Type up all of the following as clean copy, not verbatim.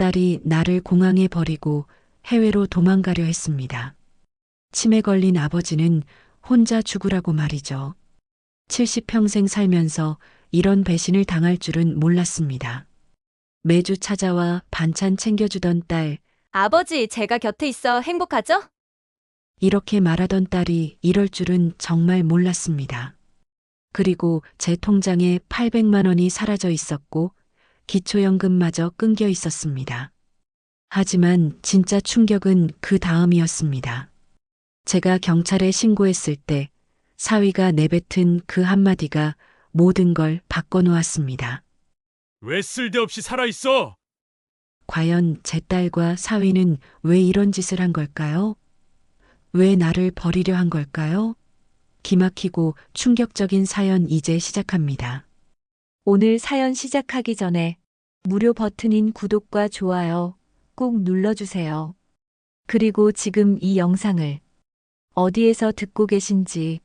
딸이 나를 공항에 버리고 해외로 도망가려 했습니다. 치매 걸린 아버지는 혼자 죽으라고 말이죠. 70평생 살면서 이런 배신을 당할 줄은 몰랐습니다. 매주 찾아와 반찬 챙겨주던 딸, 아버지, 제가 곁에 있어 행복하죠? 이렇게 말하던 딸이 이럴 줄은 정말 몰랐습니다. 그리고 제 통장에 800만 원이 사라져 있었고 기초연금마저 끊겨 있었습니다. 하지만 진짜 충격은 그 다음이었습니다. 제가 경찰에 신고했을 때 사위가 내뱉은 그 한마디가 모든 걸 바꿔놓았습니다. 왜 쓸데없이 살아있어? 과연 제 딸과 사위는 왜 이런 짓을 한 걸까요? 왜 나를 버리려 한 걸까요? 기막히고 충격적인 사연 이제 시작합니다. 오늘 사연 시작하기 전에 무료 버튼인 구독과 좋아요 꼭 눌러주세요. 그리고 지금 이 영상을 어디에서 듣고 계신지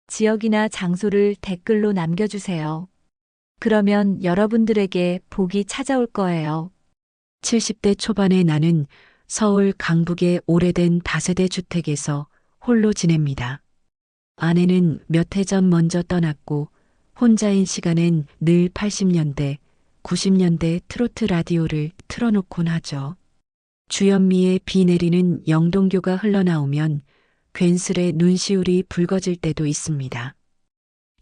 지역이나 장소를 댓글로 남겨주세요. 그러면 여러분들에게 복이 찾아올 거예요. 70대 초반의 나는 서울 강북의 오래된 다세대 주택에서 홀로 지냅니다. 아내는 몇 해 전 먼저 떠났고 혼자인 시간엔 늘 80년대, 90년대 트로트 라디오를 틀어놓곤 하죠. 주현미의 비 내리는 영동교가 흘러나오면 괜스레 눈시울이 붉어질 때도 있습니다.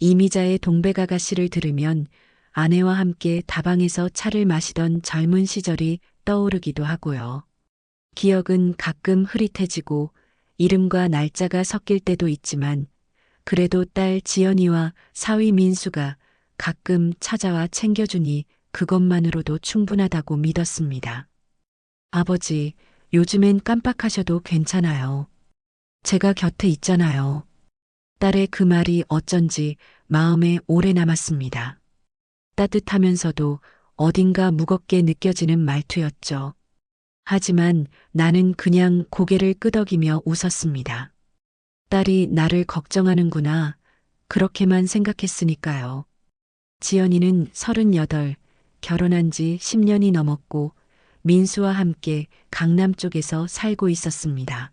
이미자의 동백아가씨를 들으면 아내와 함께 다방에서 차를 마시던 젊은 시절이 떠오르기도 하고요. 기억은 가끔 흐릿해지고 이름과 날짜가 섞일 때도 있지만 그래도 딸 지연이와 사위 민수가 가끔 찾아와 챙겨주니 그것만으로도 충분하다고 믿었습니다. 아버지, 요즘엔 깜빡하셔도 괜찮아요. 제가 곁에 있잖아요. 딸의 그 말이 어쩐지 마음에 오래 남았습니다. 따뜻하면서도 어딘가 무겁게 느껴지는 말투였죠. 하지만 나는 그냥 고개를 끄덕이며 웃었습니다. 딸이 나를 걱정하는구나. 그렇게만 생각했으니까요. 지연이는 38, 결혼한 지 10년이 넘었고 민수와 함께 강남 쪽에서 살고 있었습니다.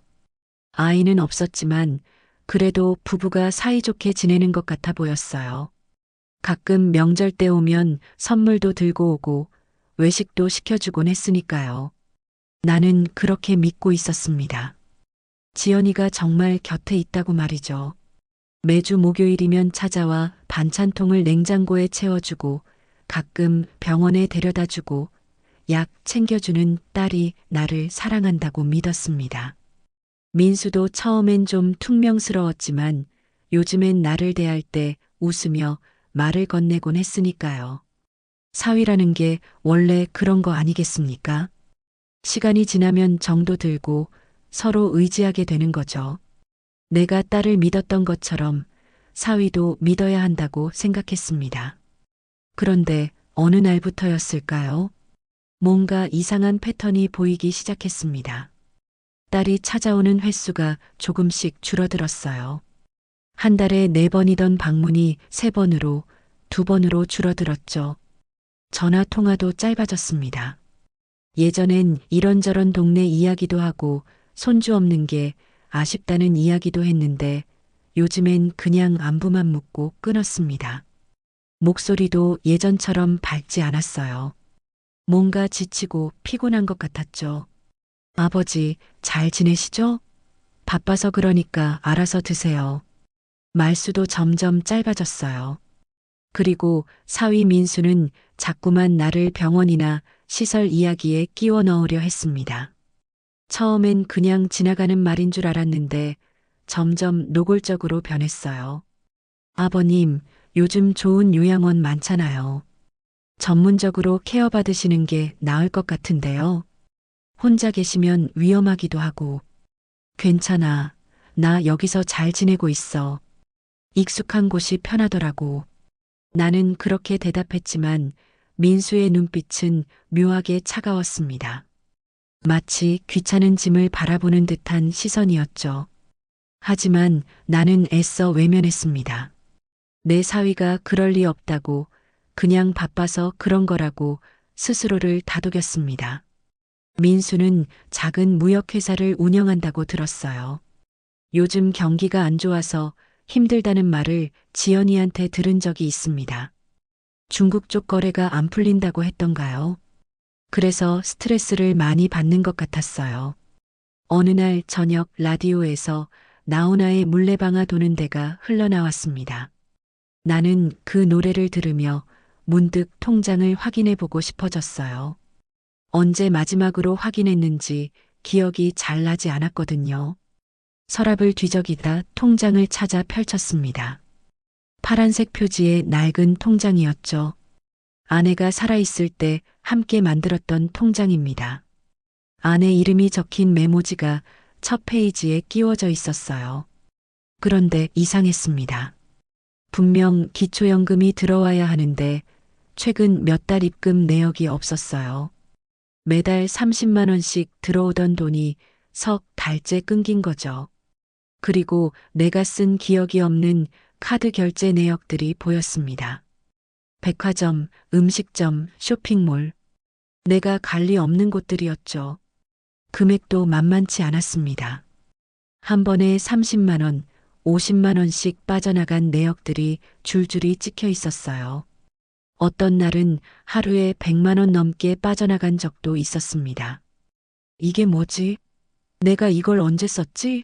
아이는 없었지만 그래도 부부가 사이좋게 지내는 것 같아 보였어요. 가끔 명절 때 오면 선물도 들고 오고 외식도 시켜주곤 했으니까요. 나는 그렇게 믿고 있었습니다. 지연이가 정말 곁에 있다고 말이죠. 매주 목요일이면 찾아와 반찬통을 냉장고에 채워주고 가끔 병원에 데려다주고 약 챙겨주는 딸이 나를 사랑한다고 믿었습니다. 민수도 처음엔 좀 퉁명스러웠지만 요즘엔 나를 대할 때 웃으며 말을 건네곤 했으니까요. 사위라는 게 원래 그런 거 아니겠습니까? 시간이 지나면 정도 들고 서로 의지하게 되는 거죠. 내가 딸을 믿었던 것처럼 사위도 믿어야 한다고 생각했습니다. 그런데 어느 날부터였을까요? 뭔가 이상한 패턴이 보이기 시작했습니다. 딸이 찾아오는 횟수가 조금씩 줄어들었어요. 한 달에 4번이던 방문이 3번으로, 2번으로 줄어들었죠. 전화 통화도 짧아졌습니다. 예전엔 이런저런 동네 이야기도 하고 손주 없는 게 아쉽다는 이야기도 했는데 요즘엔 그냥 안부만 묻고 끊었습니다. 목소리도 예전처럼 밝지 않았어요. 뭔가 지치고 피곤한 것 같았죠. 아버지, 잘 지내시죠? 바빠서 그러니까 알아서 드세요. 말수도 점점 짧아졌어요. 그리고 사위 민수는 자꾸만 나를 병원이나 시설 이야기에 끼워 넣으려 했습니다. 처음엔 그냥 지나가는 말인 줄 알았는데 점점 노골적으로 변했어요. 아버님, 요즘 좋은 요양원 많잖아요. 전문적으로 케어받으시는 게 나을 것 같은데요. 혼자 계시면 위험하기도 하고. 괜찮아. 나 여기서 잘 지내고 있어. 익숙한 곳이 편하더라고. 나는 그렇게 대답했지만 민수의 눈빛은 묘하게 차가웠습니다. 마치 귀찮은 짐을 바라보는 듯한 시선이었죠. 하지만 나는 애써 외면했습니다. 내 사위가 그럴 리 없다고 그냥 바빠서 그런 거라고 스스로를 다독였습니다. 민수는 작은 무역회사를 운영한다고 들었어요. 요즘 경기가 안 좋아서 힘들다는 말을 지연이한테 들은 적이 있습니다. 중국 쪽 거래가 안 풀린다고 했던가요? 그래서 스트레스를 많이 받는 것 같았어요. 어느 날 저녁 라디오에서 나훈아의 물레방아 도는 데가 흘러나왔습니다. 나는 그 노래를 들으며 문득 통장을 확인해 보고 싶어졌어요. 언제 마지막으로 확인했는지 기억이 잘 나지 않았거든요. 서랍을 뒤적이다 통장을 찾아 펼쳤습니다. 파란색 표지의 낡은 통장이었죠. 아내가 살아있을 때 함께 만들었던 통장입니다. 아내 이름이 적힌 메모지가 첫 페이지에 끼워져 있었어요. 그런데 이상했습니다. 분명 기초연금이 들어와야 하는데 최근 몇 달 입금 내역이 없었어요. 매달 30만 원씩 들어오던 돈이 석 달째 끊긴 거죠. 그리고 내가 쓴 기억이 없는 카드 결제 내역들이 보였습니다. 백화점, 음식점, 쇼핑몰. 내가 갈 리 없는 곳들이었죠. 금액도 만만치 않았습니다. 한 번에 30만 원, 50만 원씩 빠져나간 내역들이 줄줄이 찍혀 있었어요. 어떤 날은 하루에 100만 원 넘게 빠져나간 적도 있었습니다. 이게 뭐지? 내가 이걸 언제 썼지?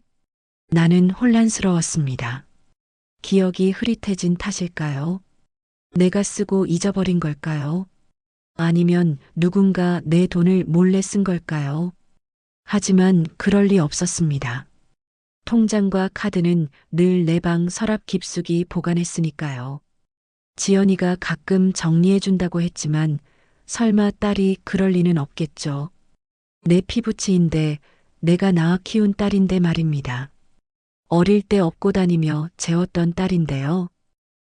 나는 혼란스러웠습니다. 기억이 흐릿해진 탓일까요? 내가 쓰고 잊어버린 걸까요? 아니면 누군가 내 돈을 몰래 쓴 걸까요? 하지만 그럴 리 없었습니다. 통장과 카드는 늘 내 방 서랍 깊숙이 보관했으니까요. 지연이가 가끔 정리해준다고 했지만 설마 딸이 그럴 리는 없겠죠. 내 피부치인데 내가 낳아 키운 딸인데 말입니다. 어릴 때 업고 다니며 재웠던 딸인데요.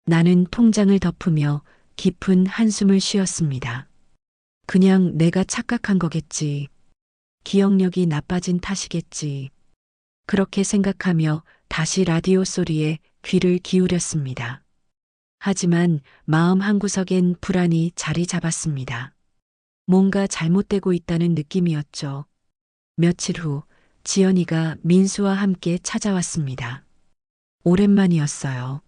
나는 통장을 덮으며 깊은 한숨을 쉬었습니다. 그냥 내가 착각한 거겠지. 기억력이 나빠진 탓이겠지. 그렇게 생각하며 다시 라디오 소리에 귀를 기울였습니다. 하지만 마음 한구석엔 불안이 자리 잡았습니다. 뭔가 잘못되고 있다는 느낌이었죠. 며칠 후 지연이가 민수와 함께 찾아왔습니다. 오랜만이었어요.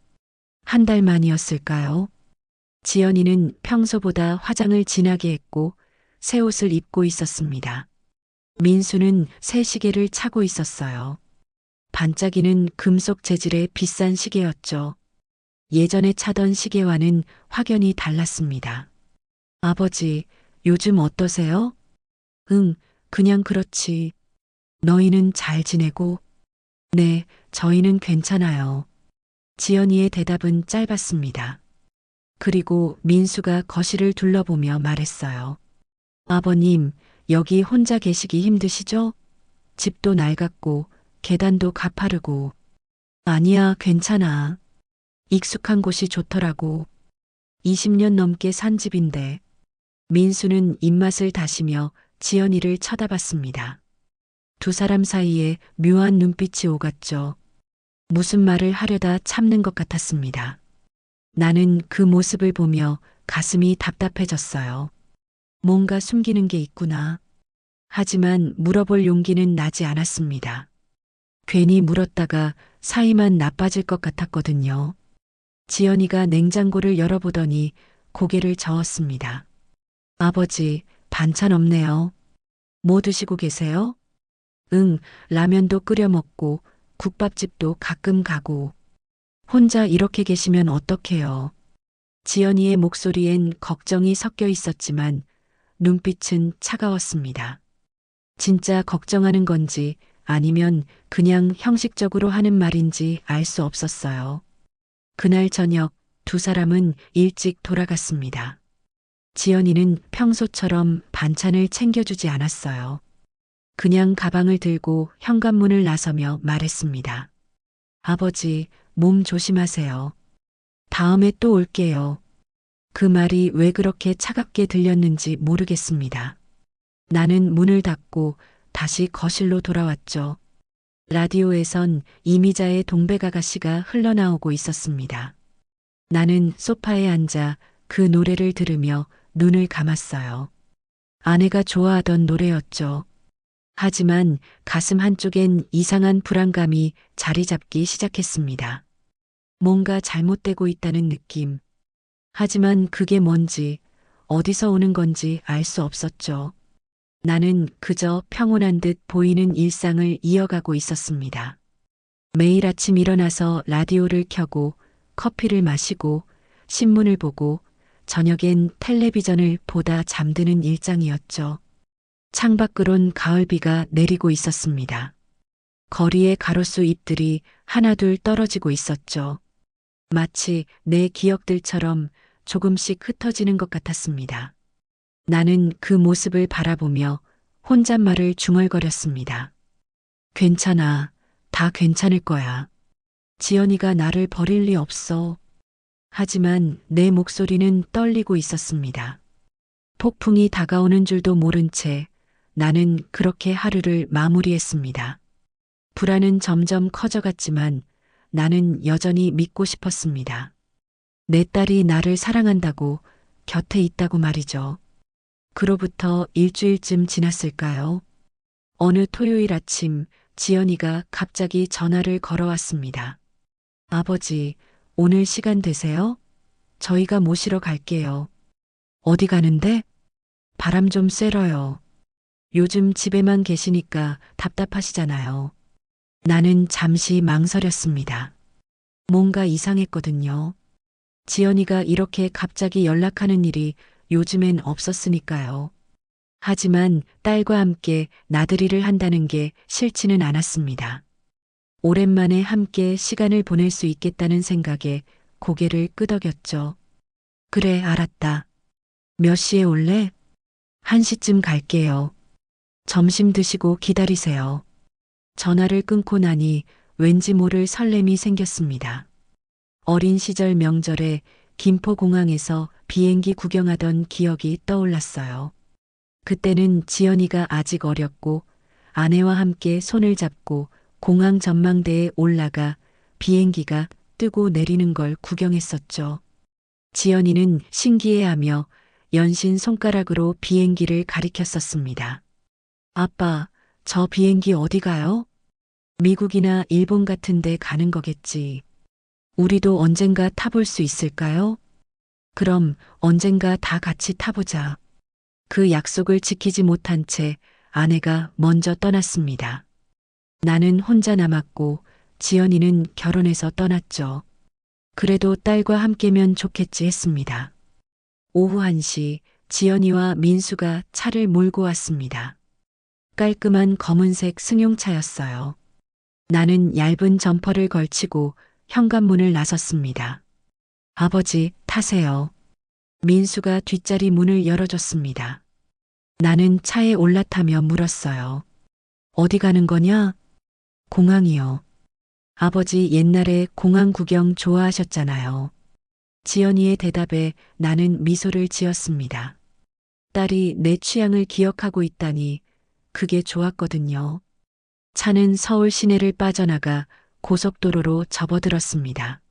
한 달 만이었을까요? 지연이는 평소보다 화장을 진하게 했고 새 옷을 입고 있었습니다. 민수는 새 시계를 차고 있었어요. 반짝이는 금속 재질의 비싼 시계였죠. 예전에 차던 시계와는 확연히 달랐습니다. 아버지, 요즘 어떠세요? 응, 그냥 그렇지. 너희는 잘 지내고? 네, 저희는 괜찮아요. 지연이의 대답은 짧았습니다. 그리고 민수가 거실을 둘러보며 말했어요. 아버님, 여기 혼자 계시기 힘드시죠? 집도 낡았고 계단도 가파르고. 아니야, 괜찮아. 익숙한 곳이 좋더라고. 20년 넘게 산 집인데. 민수는 입맛을 다시며 지연이를 쳐다봤습니다. 두 사람 사이에 묘한 눈빛이 오갔죠. 무슨 말을 하려다 참는 것 같았습니다. 나는 그 모습을 보며 가슴이 답답해졌어요. 뭔가 숨기는 게 있구나. 하지만 물어볼 용기는 나지 않았습니다. 괜히 물었다가 사이만 나빠질 것 같았거든요. 지연이가 냉장고를 열어보더니 고개를 저었습니다. 아버지, 반찬 없네요. 뭐 드시고 계세요? 응, 라면도 끓여 먹고 국밥집도 가끔 가고. 혼자 이렇게 계시면 어떡해요. 지연이의 목소리엔 걱정이 섞여 있었지만 눈빛은 차가웠습니다. 진짜 걱정하는 건지 아니면 그냥 형식적으로 하는 말인지 알 수 없었어요. 그날 저녁 두 사람은 일찍 돌아갔습니다. 지연이는 평소처럼 반찬을 챙겨주지 않았어요. 그냥 가방을 들고 현관문을 나서며 말했습니다. 아버지, 몸 조심하세요. 다음에 또 올게요. 그 말이 왜 그렇게 차갑게 들렸는지 모르겠습니다. 나는 문을 닫고 다시 거실로 돌아왔죠. 라디오에선 이미자의 동백아가씨가 흘러나오고 있었습니다. 나는 소파에 앉아 그 노래를 들으며 눈을 감았어요. 아내가 좋아하던 노래였죠. 하지만 가슴 한쪽엔 이상한 불안감이 자리 잡기 시작했습니다. 뭔가 잘못되고 있다는 느낌. 하지만 그게 뭔지, 어디서 오는 건지 알 수 없었죠. 나는 그저 평온한 듯 보이는 일상을 이어가고 있었습니다. 매일 아침 일어나서 라디오를 켜고 커피를 마시고 신문을 보고 저녁엔 텔레비전을 보다 잠드는 일상이었죠. 창밖으론 가을비가 내리고 있었습니다. 거리의 가로수 잎들이 하나둘 떨어지고 있었죠. 마치 내 기억들처럼 조금씩 흩어지는 것 같았습니다. 나는 그 모습을 바라보며 혼잣말을 중얼거렸습니다. 괜찮아. 다 괜찮을 거야. 지연이가 나를 버릴 리 없어. 하지만 내 목소리는 떨리고 있었습니다. 폭풍이 다가오는 줄도 모른 채 나는 그렇게 하루를 마무리했습니다. 불안은 점점 커져갔지만 나는 여전히 믿고 싶었습니다. 내 딸이 나를 사랑한다고 곁에 있다고 말이죠. 그로부터 일주일쯤 지났을까요? 어느 토요일 아침 지연이가 갑자기 전화를 걸어왔습니다. 아버지, 오늘 시간 되세요? 저희가 모시러 갈게요. 어디 가는데? 바람 좀 쐬러요. 요즘 집에만 계시니까 답답하시잖아요. 나는 잠시 망설였습니다. 뭔가 이상했거든요. 지연이가 이렇게 갑자기 연락하는 일이 요즘엔 없었으니까요. 하지만 딸과 함께 나들이를 한다는 게 싫지는 않았습니다. 오랜만에 함께 시간을 보낼 수 있겠다는 생각에 고개를 끄덕였죠. 그래, 알았다. 몇 시에 올래? 1시쯤 갈게요. 점심 드시고 기다리세요. 전화를 끊고 나니 왠지 모를 설렘이 생겼습니다. 어린 시절 명절에 김포공항에서 비행기 구경하던 기억이 떠올랐어요. 그때는 지연이가 아직 어렸고 아내와 함께 손을 잡고 공항 전망대에 올라가 비행기가 뜨고 내리는 걸 구경했었죠. 지연이는 신기해하며 연신 손가락으로 비행기를 가리켰었습니다. 아빠, 저 비행기 어디 가요? 미국이나 일본 같은 데 가는 거겠지. 우리도 언젠가 타볼 수 있을까요? 그럼 언젠가 다 같이 타보자. 그 약속을 지키지 못한 채 아내가 먼저 떠났습니다. 나는 혼자 남았고 지연이는 결혼해서 떠났죠. 그래도 딸과 함께면 좋겠지 했습니다. 오후 1시 지연이와 민수가 차를 몰고 왔습니다. 깔끔한 검은색 승용차였어요. 나는 얇은 점퍼를 걸치고 현관문을 나섰습니다. 아버지, 타세요. 민수가 뒷자리 문을 열어줬습니다. 나는 차에 올라타며 물었어요. 어디 가는 거냐? 공항이요. 아버지 옛날에 공항 구경 좋아하셨잖아요. 지연이의 대답에 나는 미소를 지었습니다. 딸이 내 취향을 기억하고 있다니 그게 좋았거든요. 차는 서울 시내를 빠져나가 고속도로로 접어들었습니다.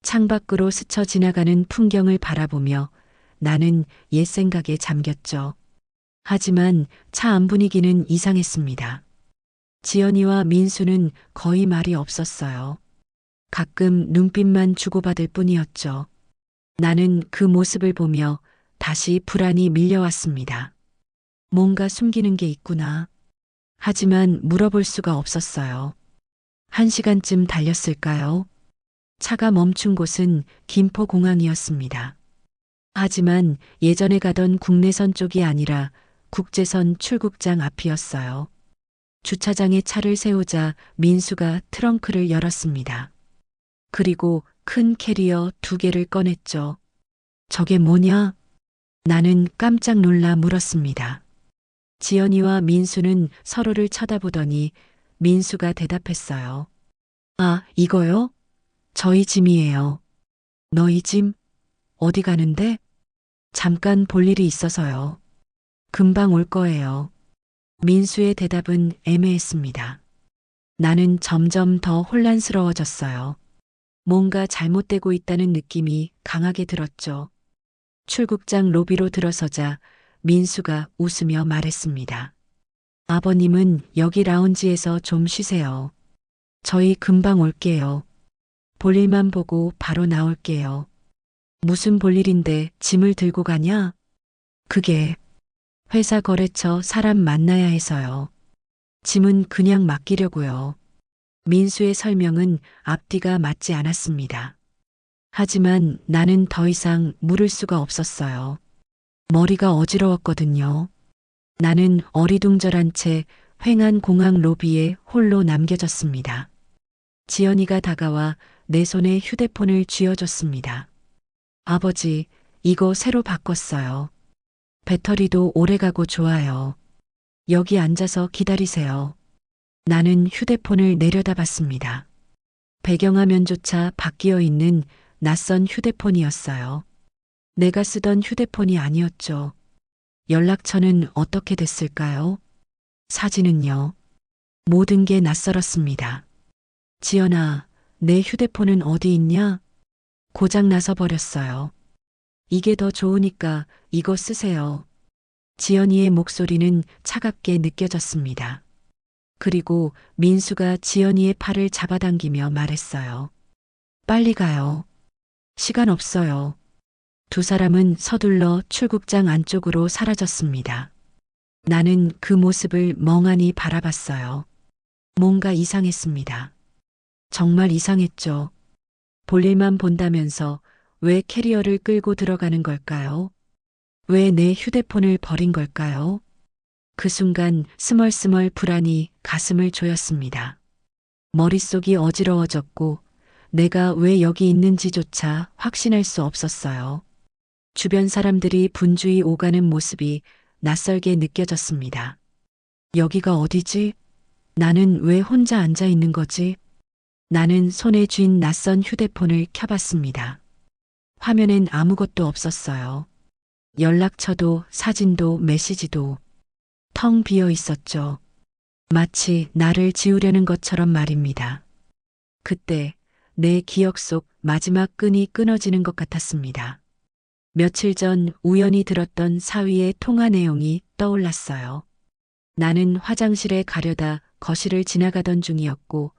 창밖으로 스쳐 지나가는 풍경을 바라보며 나는 옛 생각에 잠겼죠. 하지만 차 안 분위기는 이상했습니다. 지연이와 민수는 거의 말이 없었어요. 가끔 눈빛만 주고받을 뿐이었죠. 나는 그 모습을 보며 다시 불안이 밀려왔습니다. 뭔가 숨기는 게 있구나. 하지만 물어볼 수가 없었어요. 1시간쯤 달렸을까요? 차가 멈춘 곳은 김포공항이었습니다. 하지만 예전에 가던 국내선 쪽이 아니라 국제선 출국장 앞이었어요. 주차장에 차를 세우자 민수가 트렁크를 열었습니다. 그리고 큰 캐리어 2개를 꺼냈죠. 저게 뭐냐? 나는 깜짝 놀라 물었습니다. 지연이와 민수는 서로를 쳐다보더니 민수가 대답했어요. 아, 이거요? 저희 짐이에요. 너희 짐? 어디 가는데? 잠깐 볼 일이 있어서요. 금방 올 거예요. 민수의 대답은 애매했습니다. 나는 점점 더 혼란스러워졌어요. 뭔가 잘못되고 있다는 느낌이 강하게 들었죠. 출국장 로비로 들어서자 민수가 웃으며 말했습니다. 아버님은 여기 라운지에서 좀 쉬세요. 저희 금방 올게요. 볼일만 보고 바로 나올게요. 무슨 볼일인데 짐을 들고 가냐? 그게 회사 거래처 사람 만나야 해서요. 짐은 그냥 맡기려고요. 민수의 설명은 앞뒤가 맞지 않았습니다. 하지만 나는 더 이상 물을 수가 없었어요. 머리가 어지러웠거든요. 나는 어리둥절한 채 횡한 공항 로비에 홀로 남겨졌습니다. 지연이가 다가와 내 손에 휴대폰을 쥐어줬습니다. 아버지, 이거 새로 바꿨어요. 배터리도 오래가고 좋아요. 여기 앉아서 기다리세요. 나는 휴대폰을 내려다봤습니다. 배경화면조차 바뀌어 있는 낯선 휴대폰이었어요. 내가 쓰던 휴대폰이 아니었죠. 연락처는 어떻게 됐을까요? 사진은요? 모든 게 낯설었습니다. 지연아, 내 휴대폰은 어디 있냐? 고장 나서 버렸어요. 이게 더 좋으니까 이거 쓰세요. 지연이의 목소리는 차갑게 느껴졌습니다. 그리고 민수가 지연이의 팔을 잡아당기며 말했어요. 빨리 가요. 시간 없어요. 두 사람은 서둘러 출국장 안쪽으로 사라졌습니다. 나는 그 모습을 멍하니 바라봤어요. 뭔가 이상했습니다. 정말 이상했죠. 볼일만 본다면서 왜 캐리어를 끌고 들어가는 걸까요? 왜 내 휴대폰을 버린 걸까요? 그 순간 스멀스멀 불안이 가슴을 조였습니다. 머릿속이 어지러워졌고 내가 왜 여기 있는지조차 확신할 수 없었어요. 주변 사람들이 분주히 오가는 모습이 낯설게 느껴졌습니다. 여기가 어디지? 나는 왜 혼자 앉아 있는 거지? 나는 손에 쥔 낯선 휴대폰을 켜봤습니다. 화면엔 아무것도 없었어요. 연락처도 사진도 메시지도 텅 비어 있었죠. 마치 나를 지우려는 것처럼 말입니다. 그때 내 기억 속 마지막 끈이 끊어지는 것 같았습니다. 며칠 전 우연히 들었던 사위의 통화 내용이 떠올랐어요. 나는 화장실에 가려다 거실을 지나가던 중이었고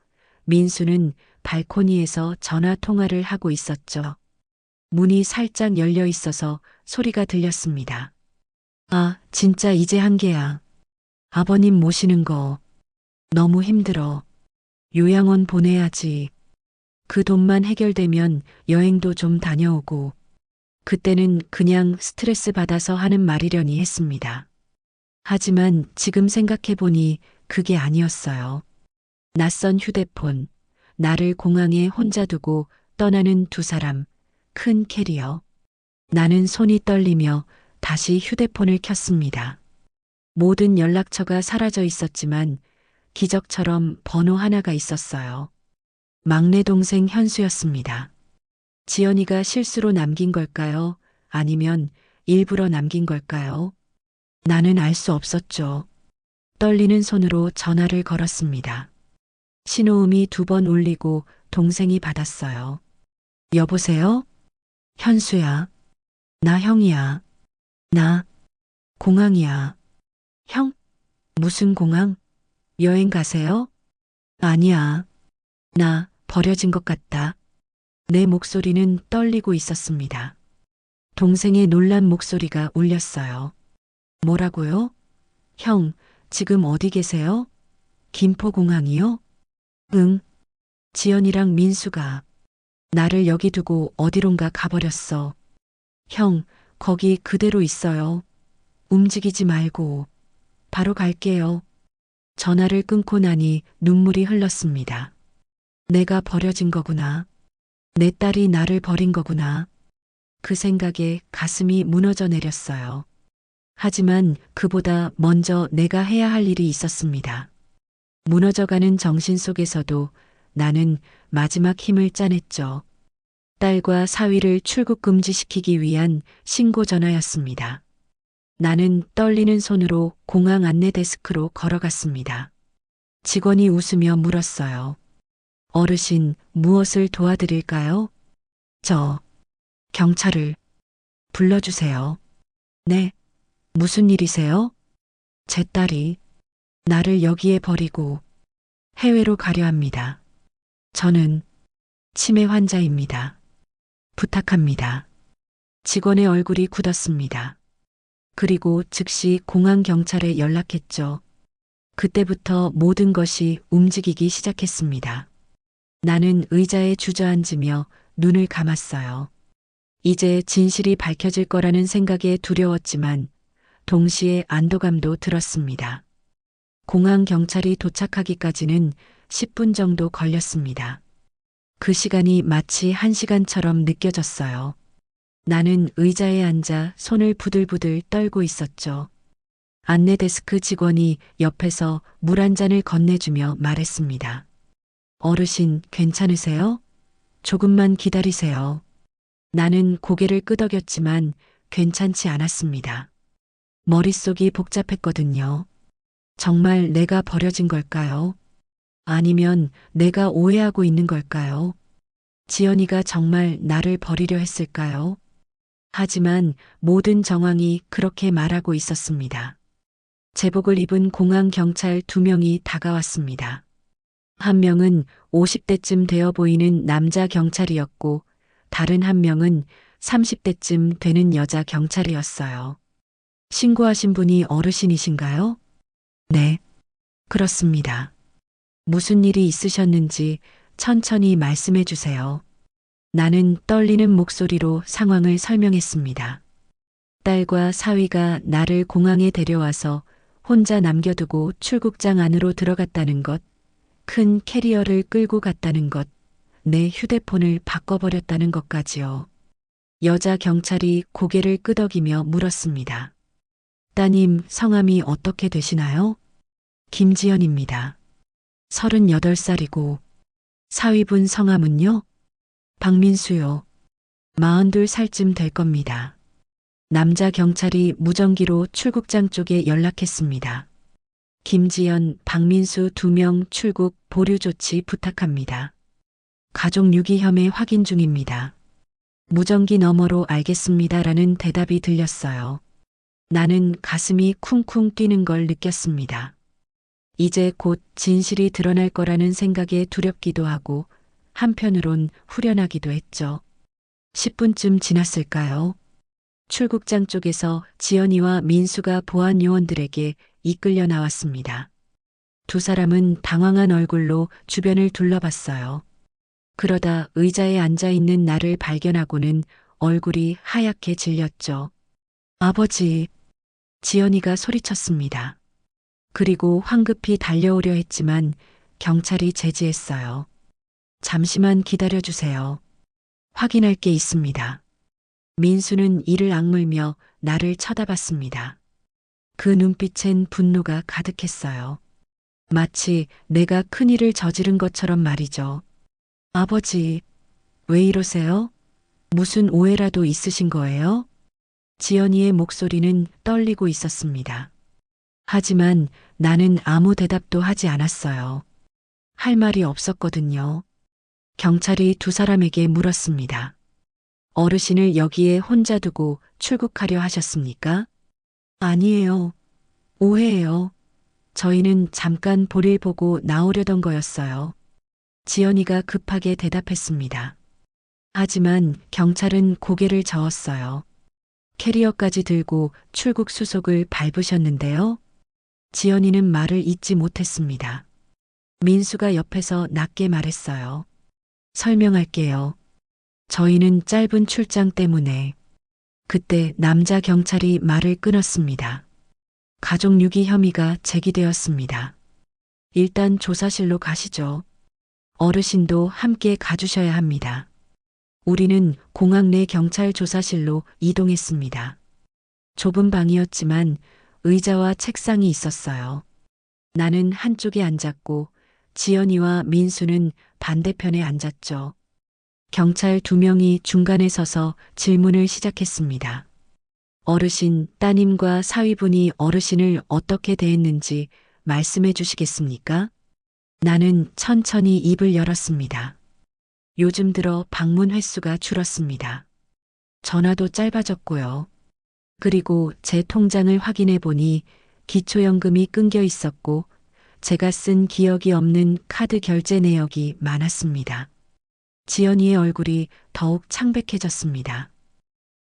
민수는 발코니에서 전화 통화를 하고 있었죠. 문이 살짝 열려 있어서 소리가 들렸습니다. 아, 진짜 이제 한계야. 아버님 모시는 거 너무 힘들어. 요양원 보내야지. 그 돈만 해결되면 여행도 좀 다녀오고. 그때는 그냥 스트레스 받아서 하는 말이려니 했습니다. 하지만 지금 생각해보니 그게 아니었어요. 낯선 휴대폰, 나를 공항에 혼자 두고 떠나는 두 사람, 큰 캐리어. 나는 손이 떨리며 다시 휴대폰을 켰습니다. 모든 연락처가 사라져 있었지만 기적처럼 번호 하나가 있었어요. 막내 동생 현수였습니다. 지연이가 실수로 남긴 걸까요? 아니면 일부러 남긴 걸까요? 나는 알 수 없었죠. 떨리는 손으로 전화를 걸었습니다. 신호음이 2번 울리고 동생이 받았어요. 여보세요? 현수야. 나 형이야. 나 공항이야. 형? 무슨 공항? 여행 가세요? 아니야. 나 버려진 것 같다. 내 목소리는 떨리고 있었습니다. 동생의 놀란 목소리가 울렸어요. 뭐라고요? 형, 지금 어디 계세요? 김포공항이요? 응. 지연이랑 민수가 나를 여기 두고 어디론가 가버렸어. 형, 거기 그대로 있어요. 움직이지 말고. 바로 갈게요. 전화를 끊고 나니 눈물이 흘렀습니다. 내가 버려진 거구나. 내 딸이 나를 버린 거구나. 그 생각에 가슴이 무너져 내렸어요. 하지만 그보다 먼저 내가 해야 할 일이 있었습니다. 무너져가는 정신 속에서도 나는 마지막 힘을 짜냈죠. 딸과 사위를 출국 금지시키기 위한 신고 전화였습니다. 나는 떨리는 손으로 공항 안내 데스크로 걸어갔습니다. 직원이 웃으며 물었어요. 어르신, 무엇을 도와드릴까요? 경찰을 불러주세요. 네. 무슨 일이세요? 제 딸이 나를 여기에 버리고 해외로 가려 합니다. 저는 치매 환자입니다. 부탁합니다. 직원의 얼굴이 굳었습니다. 그리고 즉시 공항 경찰에 연락했죠. 그때부터 모든 것이 움직이기 시작했습니다. 나는 의자에 주저앉으며 눈을 감았어요. 이제 진실이 밝혀질 거라는 생각에 두려웠지만 동시에 안도감도 들었습니다. 공항 경찰이 도착하기까지는 10분 정도 걸렸습니다. 그 시간이 마치 1시간처럼 느껴졌어요. 나는 의자에 앉아 손을 부들부들 떨고 있었죠. 안내 데스크 직원이 옆에서 물 한 잔을 건네주며 말했습니다. 어르신, 괜찮으세요? 조금만 기다리세요. 나는 고개를 끄덕였지만 괜찮지 않았습니다. 머릿속이 복잡했거든요. 정말 내가 버려진 걸까요? 아니면 내가 오해하고 있는 걸까요? 지연이가 정말 나를 버리려 했을까요? 하지만 모든 정황이 그렇게 말하고 있었습니다. 제복을 입은 공항 경찰 2명이 다가왔습니다. 한 명은 50대쯤 되어 보이는 남자 경찰이었고 다른 한 명은 30대쯤 되는 여자 경찰이었어요. 신고하신 분이 어르신이신가요? 네, 그렇습니다. 무슨 일이 있으셨는지 천천히 말씀해 주세요. 나는 떨리는 목소리로 상황을 설명했습니다. 딸과 사위가 나를 공항에 데려와서 혼자 남겨두고 출국장 안으로 들어갔다는 것, 큰 캐리어를 끌고 갔다는 것, 내 휴대폰을 바꿔버렸다는 것까지요. 여자 경찰이 고개를 끄덕이며 물었습니다. 따님 성함이 어떻게 되시나요? 김지연입니다. 38살이고 사위분 성함은요? 박민수요. 42살쯤 될 겁니다. 남자 경찰이 무전기로 출국장 쪽에 연락했습니다. 김지연, 박민수 2명 출국 보류 조치 부탁합니다. 가족 유기혐의 확인 중입니다. 무전기 너머로 알겠습니다라는 대답이 들렸어요. 나는 가슴이 쿵쿵 뛰는 걸 느꼈습니다. 이제 곧 진실이 드러날 거라는 생각에 두렵기도 하고 한편으론 후련하기도 했죠. 10분쯤 지났을까요? 출국장 쪽에서 지연이와 민수가 보안 요원들에게 이끌려 나왔습니다. 두 사람은 당황한 얼굴로 주변을 둘러봤어요. 그러다 의자에 앉아 있는 나를 발견하고는 얼굴이 하얗게 질렸죠. 아버지, 지연이가 소리쳤습니다. 그리고 황급히 달려오려 했지만 경찰이 제지했어요. 잠시만 기다려주세요. 확인할 게 있습니다. 민수는 이를 악물며 나를 쳐다봤습니다. 그 눈빛엔 분노가 가득했어요. 마치 내가 큰일을 저지른 것처럼 말이죠. 아버지, 왜 이러세요? 무슨 오해라도 있으신 거예요? 지연이의 목소리는 떨리고 있었습니다. 하지만 나는 아무 대답도 하지 않았어요. 할 말이 없었거든요. 경찰이 두 사람에게 물었습니다. 어르신을 여기에 혼자 두고 출국하려 하셨습니까? 아니에요. 오해예요. 저희는 잠깐 볼일 보고 나오려던 거였어요. 지연이가 급하게 대답했습니다. 하지만 경찰은 고개를 저었어요. 캐리어까지 들고 출국 수속을 밟으셨는데요. 지연이는 말을 잇지 못했습니다. 민수가 옆에서 낮게 말했어요. 설명할게요. 저희는 짧은 출장 때문에. 그때 남자 경찰이 말을 끊었습니다. 가족 유기 혐의가 제기되었습니다. 일단 조사실로 가시죠. 어르신도 함께 가주셔야 합니다. 우리는 공항 내 경찰 조사실로 이동했습니다. 좁은 방이었지만 의자와 책상이 있었어요. 나는 한쪽에 앉았고 지연이와 민수는 반대편에 앉았죠. 경찰 2명이 중간에 서서 질문을 시작했습니다. 어르신, 따님과 사위분이 어르신을 어떻게 대했는지 말씀해 주시겠습니까? 나는 천천히 입을 열었습니다. 요즘 들어 방문 횟수가 줄었습니다. 전화도 짧아졌고요. 그리고 제 통장을 확인해 보니 기초연금이 끊겨 있었고 제가 쓴 기억이 없는 카드 결제 내역이 많았습니다. 지연이의 얼굴이 더욱 창백해졌습니다.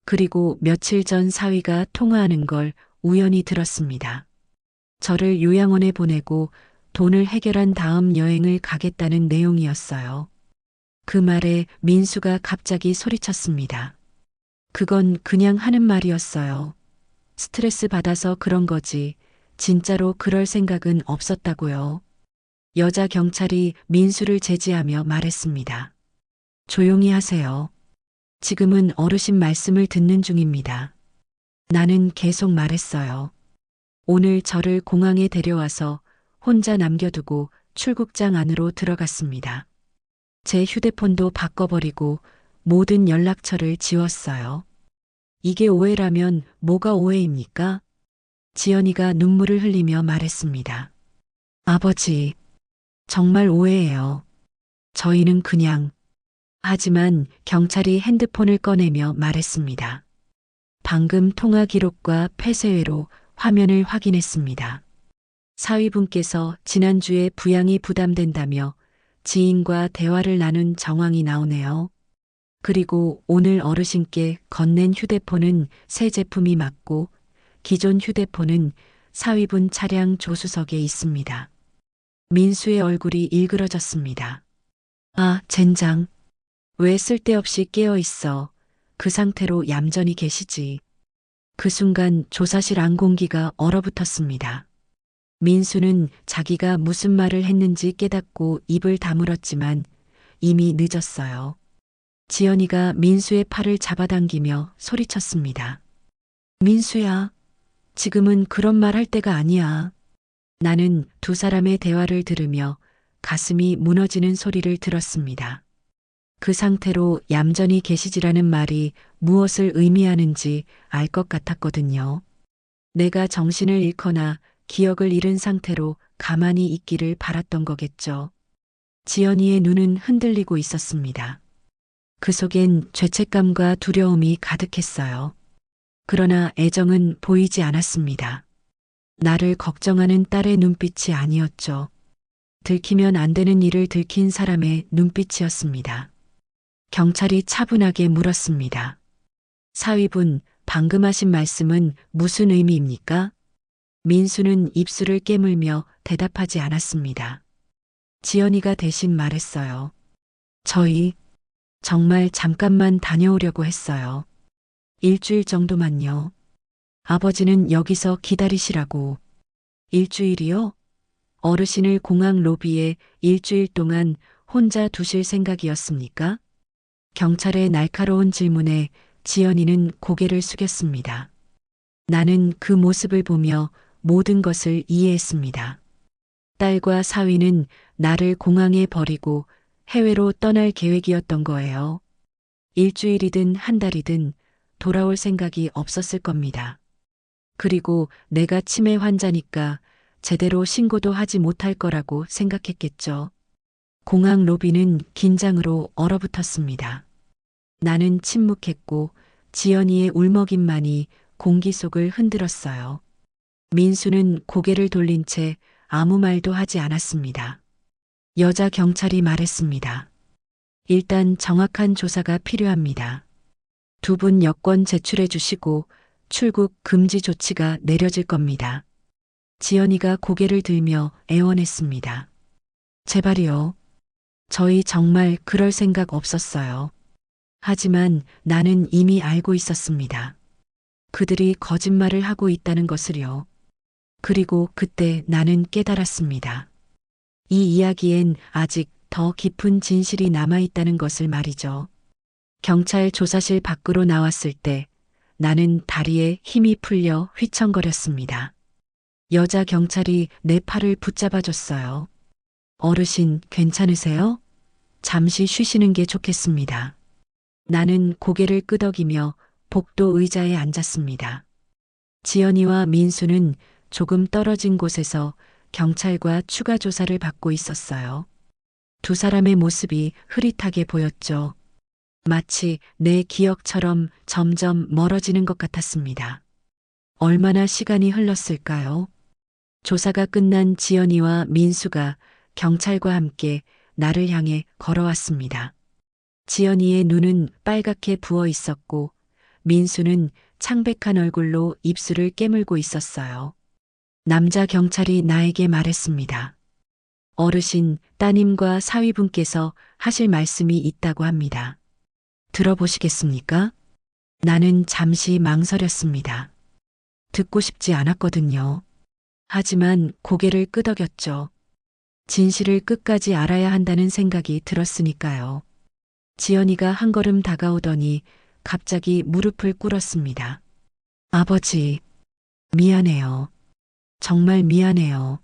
그리고 며칠 전 사위가 통화하는 걸 우연히 들었습니다. 저를 요양원에 보내고 돈을 해결한 다음 여행을 가겠다는 내용이었어요. 그 말에 민수가 갑자기 소리쳤습니다. 그건 그냥 하는 말이었어요. 스트레스 받아서 그런 거지. 진짜로 그럴 생각은 없었다고요. 여자 경찰이 민수를 제지하며 말했습니다. 조용히 하세요. 지금은 어르신 말씀을 듣는 중입니다. 나는 계속 말했어요. 오늘 저를 공항에 데려와서 혼자 남겨두고 출국장 안으로 들어갔습니다. 제 휴대폰도 바꿔버리고 모든 연락처를 지웠어요. 이게 오해라면 뭐가 오해입니까? 지연이가 눈물을 흘리며 말했습니다. 아버지, 정말 오해예요. 저희는 그냥. 하지만 경찰이 핸드폰을 꺼내며 말했습니다. 방금 통화 기록과 폐쇄회로 화면을 확인했습니다. 사위분께서 지난주에 부양이 부담된다며 지인과 대화를 나눈 정황이 나오네요. 그리고 오늘 어르신께 건넨 휴대폰은 새 제품이 맞고 기존 휴대폰은 사위분 차량 조수석에 있습니다. 민수의 얼굴이 일그러졌습니다. 아, 젠장. 왜 쓸데없이 깨어 있어. 그 상태로 얌전히 계시지. 그 순간 조사실 안공기가 얼어붙었습니다. 민수는 자기가 무슨 말을 했는지 깨닫고 입을 다물었지만 이미 늦었어요. 지연이가 민수의 팔을 잡아당기며 소리쳤습니다. 민수야, 지금은 그런 말 할 때가 아니야. 나는 두 사람의 대화를 들으며 가슴이 무너지는 소리를 들었습니다. 그 상태로 얌전히 계시지라는 말이 무엇을 의미하는지 알 것 같았거든요. 내가 정신을 잃거나 기억을 잃은 상태로 가만히 있기를 바랐던 거겠죠. 지연이의 눈은 흔들리고 있었습니다. 그 속엔 죄책감과 두려움이 가득했어요. 그러나 애정은 보이지 않았습니다. 나를 걱정하는 딸의 눈빛이 아니었죠. 들키면 안 되는 일을 들킨 사람의 눈빛이었습니다. 경찰이 차분하게 물었습니다. 사위분, 방금 하신 말씀은 무슨 의미입니까? 민수는 입술을 깨물며 대답하지 않았습니다. 지연이가 대신 말했어요. 저희 정말 잠깐만 다녀오려고 했어요. 일주일 정도만요. 아버지는 여기서 기다리시라고. 일주일이요? 어르신을 공항 로비에 일주일 동안 혼자 두실 생각이었습니까? 경찰의 날카로운 질문에 지연이는 고개를 숙였습니다. 나는 그 모습을 보며 모든 것을 이해했습니다. 딸과 사위는 나를 공항에 버리고 해외로 떠날 계획이었던 거예요. 일주일이든 한 달이든 돌아올 생각이 없었을 겁니다. 그리고 내가 치매 환자니까 제대로 신고도 하지 못할 거라고 생각했겠죠. 공항 로비는 긴장으로 얼어붙었습니다. 나는 침묵했고 지연이의 울먹임만이 공기 속을 흔들었어요. 민수는 고개를 돌린 채 아무 말도 하지 않았습니다. 여자 경찰이 말했습니다. 일단 정확한 조사가 필요합니다. 두 분 여권 제출해 주시고 출국 금지 조치가 내려질 겁니다. 지연이가 고개를 들며 애원했습니다. 제발이요. 저희 정말 그럴 생각 없었어요. 하지만 나는 이미 알고 있었습니다. 그들이 거짓말을 하고 있다는 것을요. 그리고 그때 나는 깨달았습니다. 이 이야기엔 아직 더 깊은 진실이 남아있다는 것을 말이죠. 경찰 조사실 밖으로 나왔을 때 나는 다리에 힘이 풀려 휘청거렸습니다. 여자 경찰이 내 팔을 붙잡아줬어요. 어르신, 괜찮으세요? 잠시 쉬시는 게 좋겠습니다. 나는 고개를 끄덕이며 복도 의자에 앉았습니다. 지연이와 민수는 조금 떨어진 곳에서 경찰과 추가 조사를 받고 있었어요. 두 사람의 모습이 흐릿하게 보였죠. 마치 내 기억처럼 점점 멀어지는 것 같았습니다. 얼마나 시간이 흘렀을까요? 조사가 끝난 지연이와 민수가 경찰과 함께 나를 향해 걸어왔습니다. 지연이의 눈은 빨갛게 부어 있었고 민수는 창백한 얼굴로 입술을 깨물고 있었어요. 남자 경찰이 나에게 말했습니다. 어르신, 따님과 사위분께서 하실 말씀이 있다고 합니다. 들어보시겠습니까? 나는 잠시 망설였습니다. 듣고 싶지 않았거든요. 하지만 고개를 끄덕였죠. 진실을 끝까지 알아야 한다는 생각이 들었으니까요. 지연이가 한 걸음 다가오더니 갑자기 무릎을 꿇었습니다. 아버지, 미안해요. 정말 미안해요.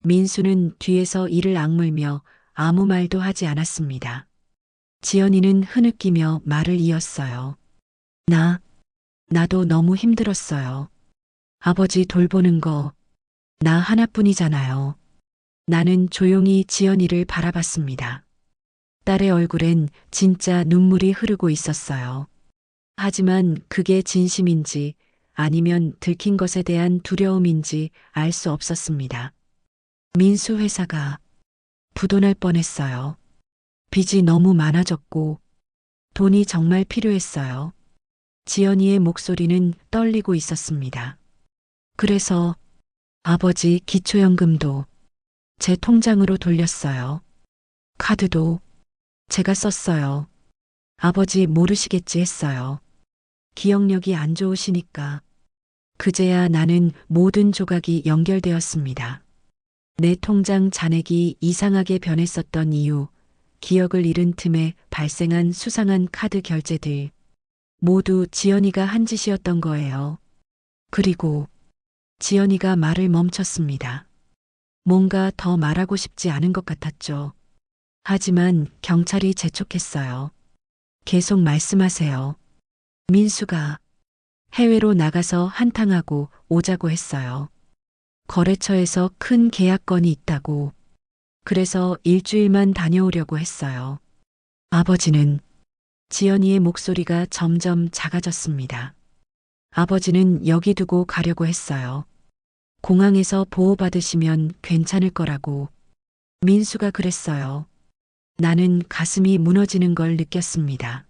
민수는 뒤에서 이를 악물며 아무 말도 하지 않았습니다. 지연이는 흐느끼며 말을 이었어요. 나도 너무 힘들었어요. 아버지 돌보는 거, 나 하나뿐이잖아요. 나는 조용히 지연이를 바라봤습니다. 딸의 얼굴엔 진짜 눈물이 흐르고 있었어요. 하지만 그게 진심인지 아니면 들킨 것에 대한 두려움인지 알 수 없었습니다. 민수 회사가 부도날 뻔했어요. 빚이 너무 많아졌고 돈이 정말 필요했어요. 지연이의 목소리는 떨리고 있었습니다. 그래서 아버지 기초연금도 제 통장으로 돌렸어요. 카드도 제가 썼어요. 아버지 모르시겠지 했어요. 기억력이 안 좋으시니까. 그제야 나는 모든 조각이 연결되었습니다. 내 통장 잔액이 이상하게 변했었던 이유, 기억을 잃은 틈에 발생한 수상한 카드 결제들, 모두 지연이가 한 짓이었던 거예요. 그리고 지연이가 말을 멈췄습니다. 뭔가 더 말하고 싶지 않은 것 같았죠. 하지만 경찰이 재촉했어요. 계속 말씀하세요. 민수가 해외로 나가서 한탕하고 오자고 했어요. 거래처에서 큰 계약건이 있다고. 그래서 일주일만 다녀오려고 했어요. 아버지는 지연이의 목소리가 점점 작아졌습니다. 아버지는 여기 두고 가려고 했어요. 공항에서 보호받으시면 괜찮을 거라고. 민수가 그랬어요. 나는 가슴이 무너지는 걸 느꼈습니다.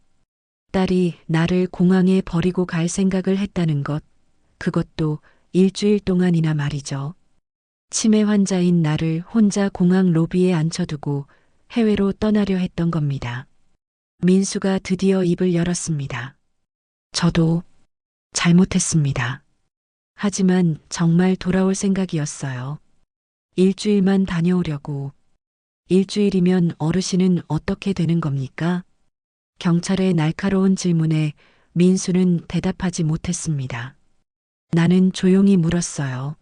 딸이 나를 공항에 버리고 갈 생각을 했다는 것, 그것도 일주일 동안이나 말이죠. 치매 환자인 나를 혼자 공항 로비에 앉혀두고 해외로 떠나려 했던 겁니다. 민수가 드디어 입을 열었습니다. 저도 잘못했습니다. 하지만 정말 돌아올 생각이었어요. 일주일만 다녀오려고. 일주일이면 어르신은 어떻게 되는 겁니까? 경찰의 날카로운 질문에 민수는 대답하지 못했습니다. 나는 조용히 물었어요.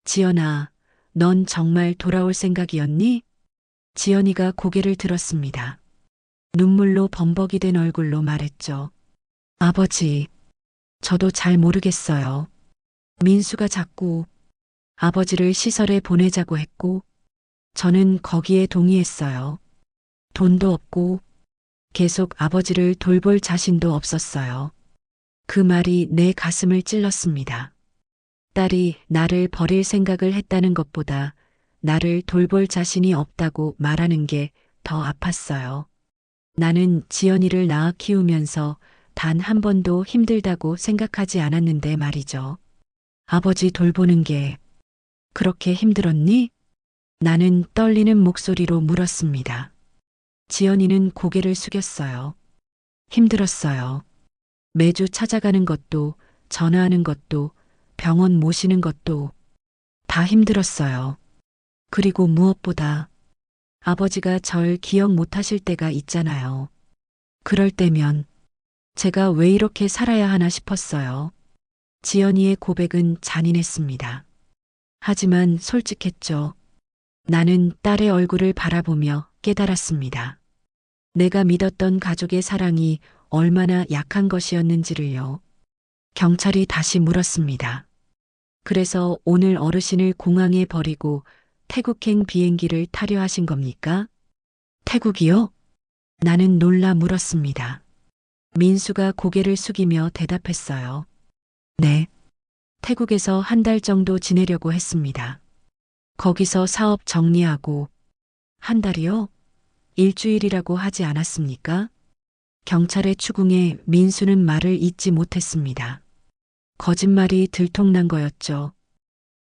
지연아, 넌 정말 돌아올 생각이었니? 지연이가 고개를 들었습니다. 눈물로 범벅이 된 얼굴로 말했죠. 아버지, 저도 잘 모르겠어요. 민수가 자꾸 아버지를 시설에 보내자고 했고, 저는 거기에 동의했어요. 돈도 없고, 계속 아버지를 돌볼 자신도 없었어요. 그 말이 내 가슴을 찔렀습니다. 딸이 나를 버릴 생각을 했다는 것보다 나를 돌볼 자신이 없다고 말하는 게 더 아팠어요. 나는 지연이를 낳아 키우면서 단 한 번도 힘들다고 생각하지 않았는데 말이죠. 아버지 돌보는 게 그렇게 힘들었니? 나는 떨리는 목소리로 물었습니다. 지연이는 고개를 숙였어요. 힘들었어요. 매주 찾아가는 것도, 전화하는 것도, 병원 모시는 것도 다 힘들었어요. 그리고 무엇보다 아버지가 절 기억 못 하실 때가 있잖아요. 그럴 때면 제가 왜 이렇게 살아야 하나 싶었어요. 지연이의 고백은 잔인했습니다. 하지만 솔직했죠. 나는 딸의 얼굴을 바라보며 깨달았습니다. 내가 믿었던 가족의 사랑이 얼마나 약한 것이었는지를요. 경찰이 다시 물었습니다. 그래서 오늘 어르신을 공항에 버리고 태국행 비행기를 타려 하신 겁니까? 태국이요? 나는 놀라 물었습니다. 민수가 고개를 숙이며 대답했어요. 네. 태국에서 한 달 정도 지내려고 했습니다. 거기서 사업 정리하고 한 달이요? 일주일이라고 하지 않았습니까? 경찰의 추궁에 민수는 말을 잇지 못했습니다. 거짓말이 들통난 거였죠.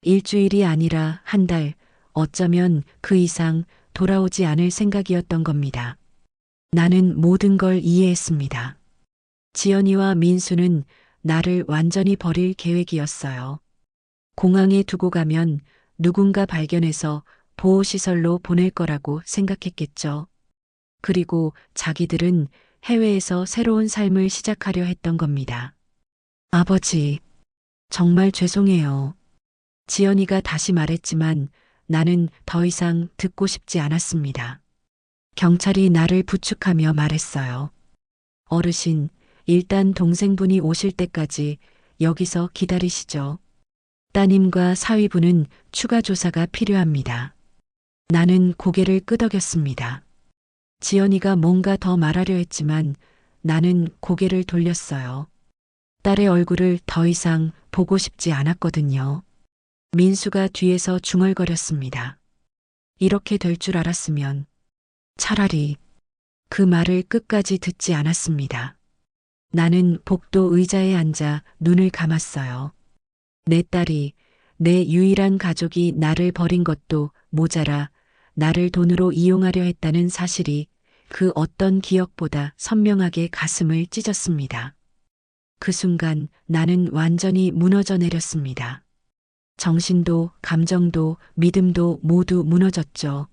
일주일이 아니라 한 달, 어쩌면 그 이상 돌아오지 않을 생각이었던 겁니다. 나는 모든 걸 이해했습니다. 지연이와 민수는 나를 완전히 버릴 계획이었어요. 공항에 두고 가면 누군가 발견해서 보호시설로 보낼 거라고 생각했겠죠. 그리고 자기들은 해외에서 새로운 삶을 시작하려 했던 겁니다. 아버지, 정말 죄송해요. 지연이가 다시 말했지만 나는 더 이상 듣고 싶지 않았습니다. 경찰이 나를 부축하며 말했어요. 어르신, 일단 동생분이 오실 때까지 여기서 기다리시죠. 따님과 사위분은 추가 조사가 필요합니다. 나는 고개를 끄덕였습니다. 지연이가 뭔가 더 말하려 했지만 나는 고개를 돌렸어요. 딸의 얼굴을 더 이상 보고 싶지 않았거든요. 민수가 뒤에서 중얼거렸습니다. 이렇게 될 줄 알았으면 차라리 그 말을 끝까지 듣지 않았습니다. 나는 복도 의자에 앉아 눈을 감았어요. 내 딸이, 내 유일한 가족이 나를 버린 것도 모자라 나를 돈으로 이용하려 했다는 사실이 그 어떤 기억보다 선명하게 가슴을 찢었습니다. 그 순간 나는 완전히 무너져 내렸습니다. 정신도 감정도 믿음도 모두 무너졌죠.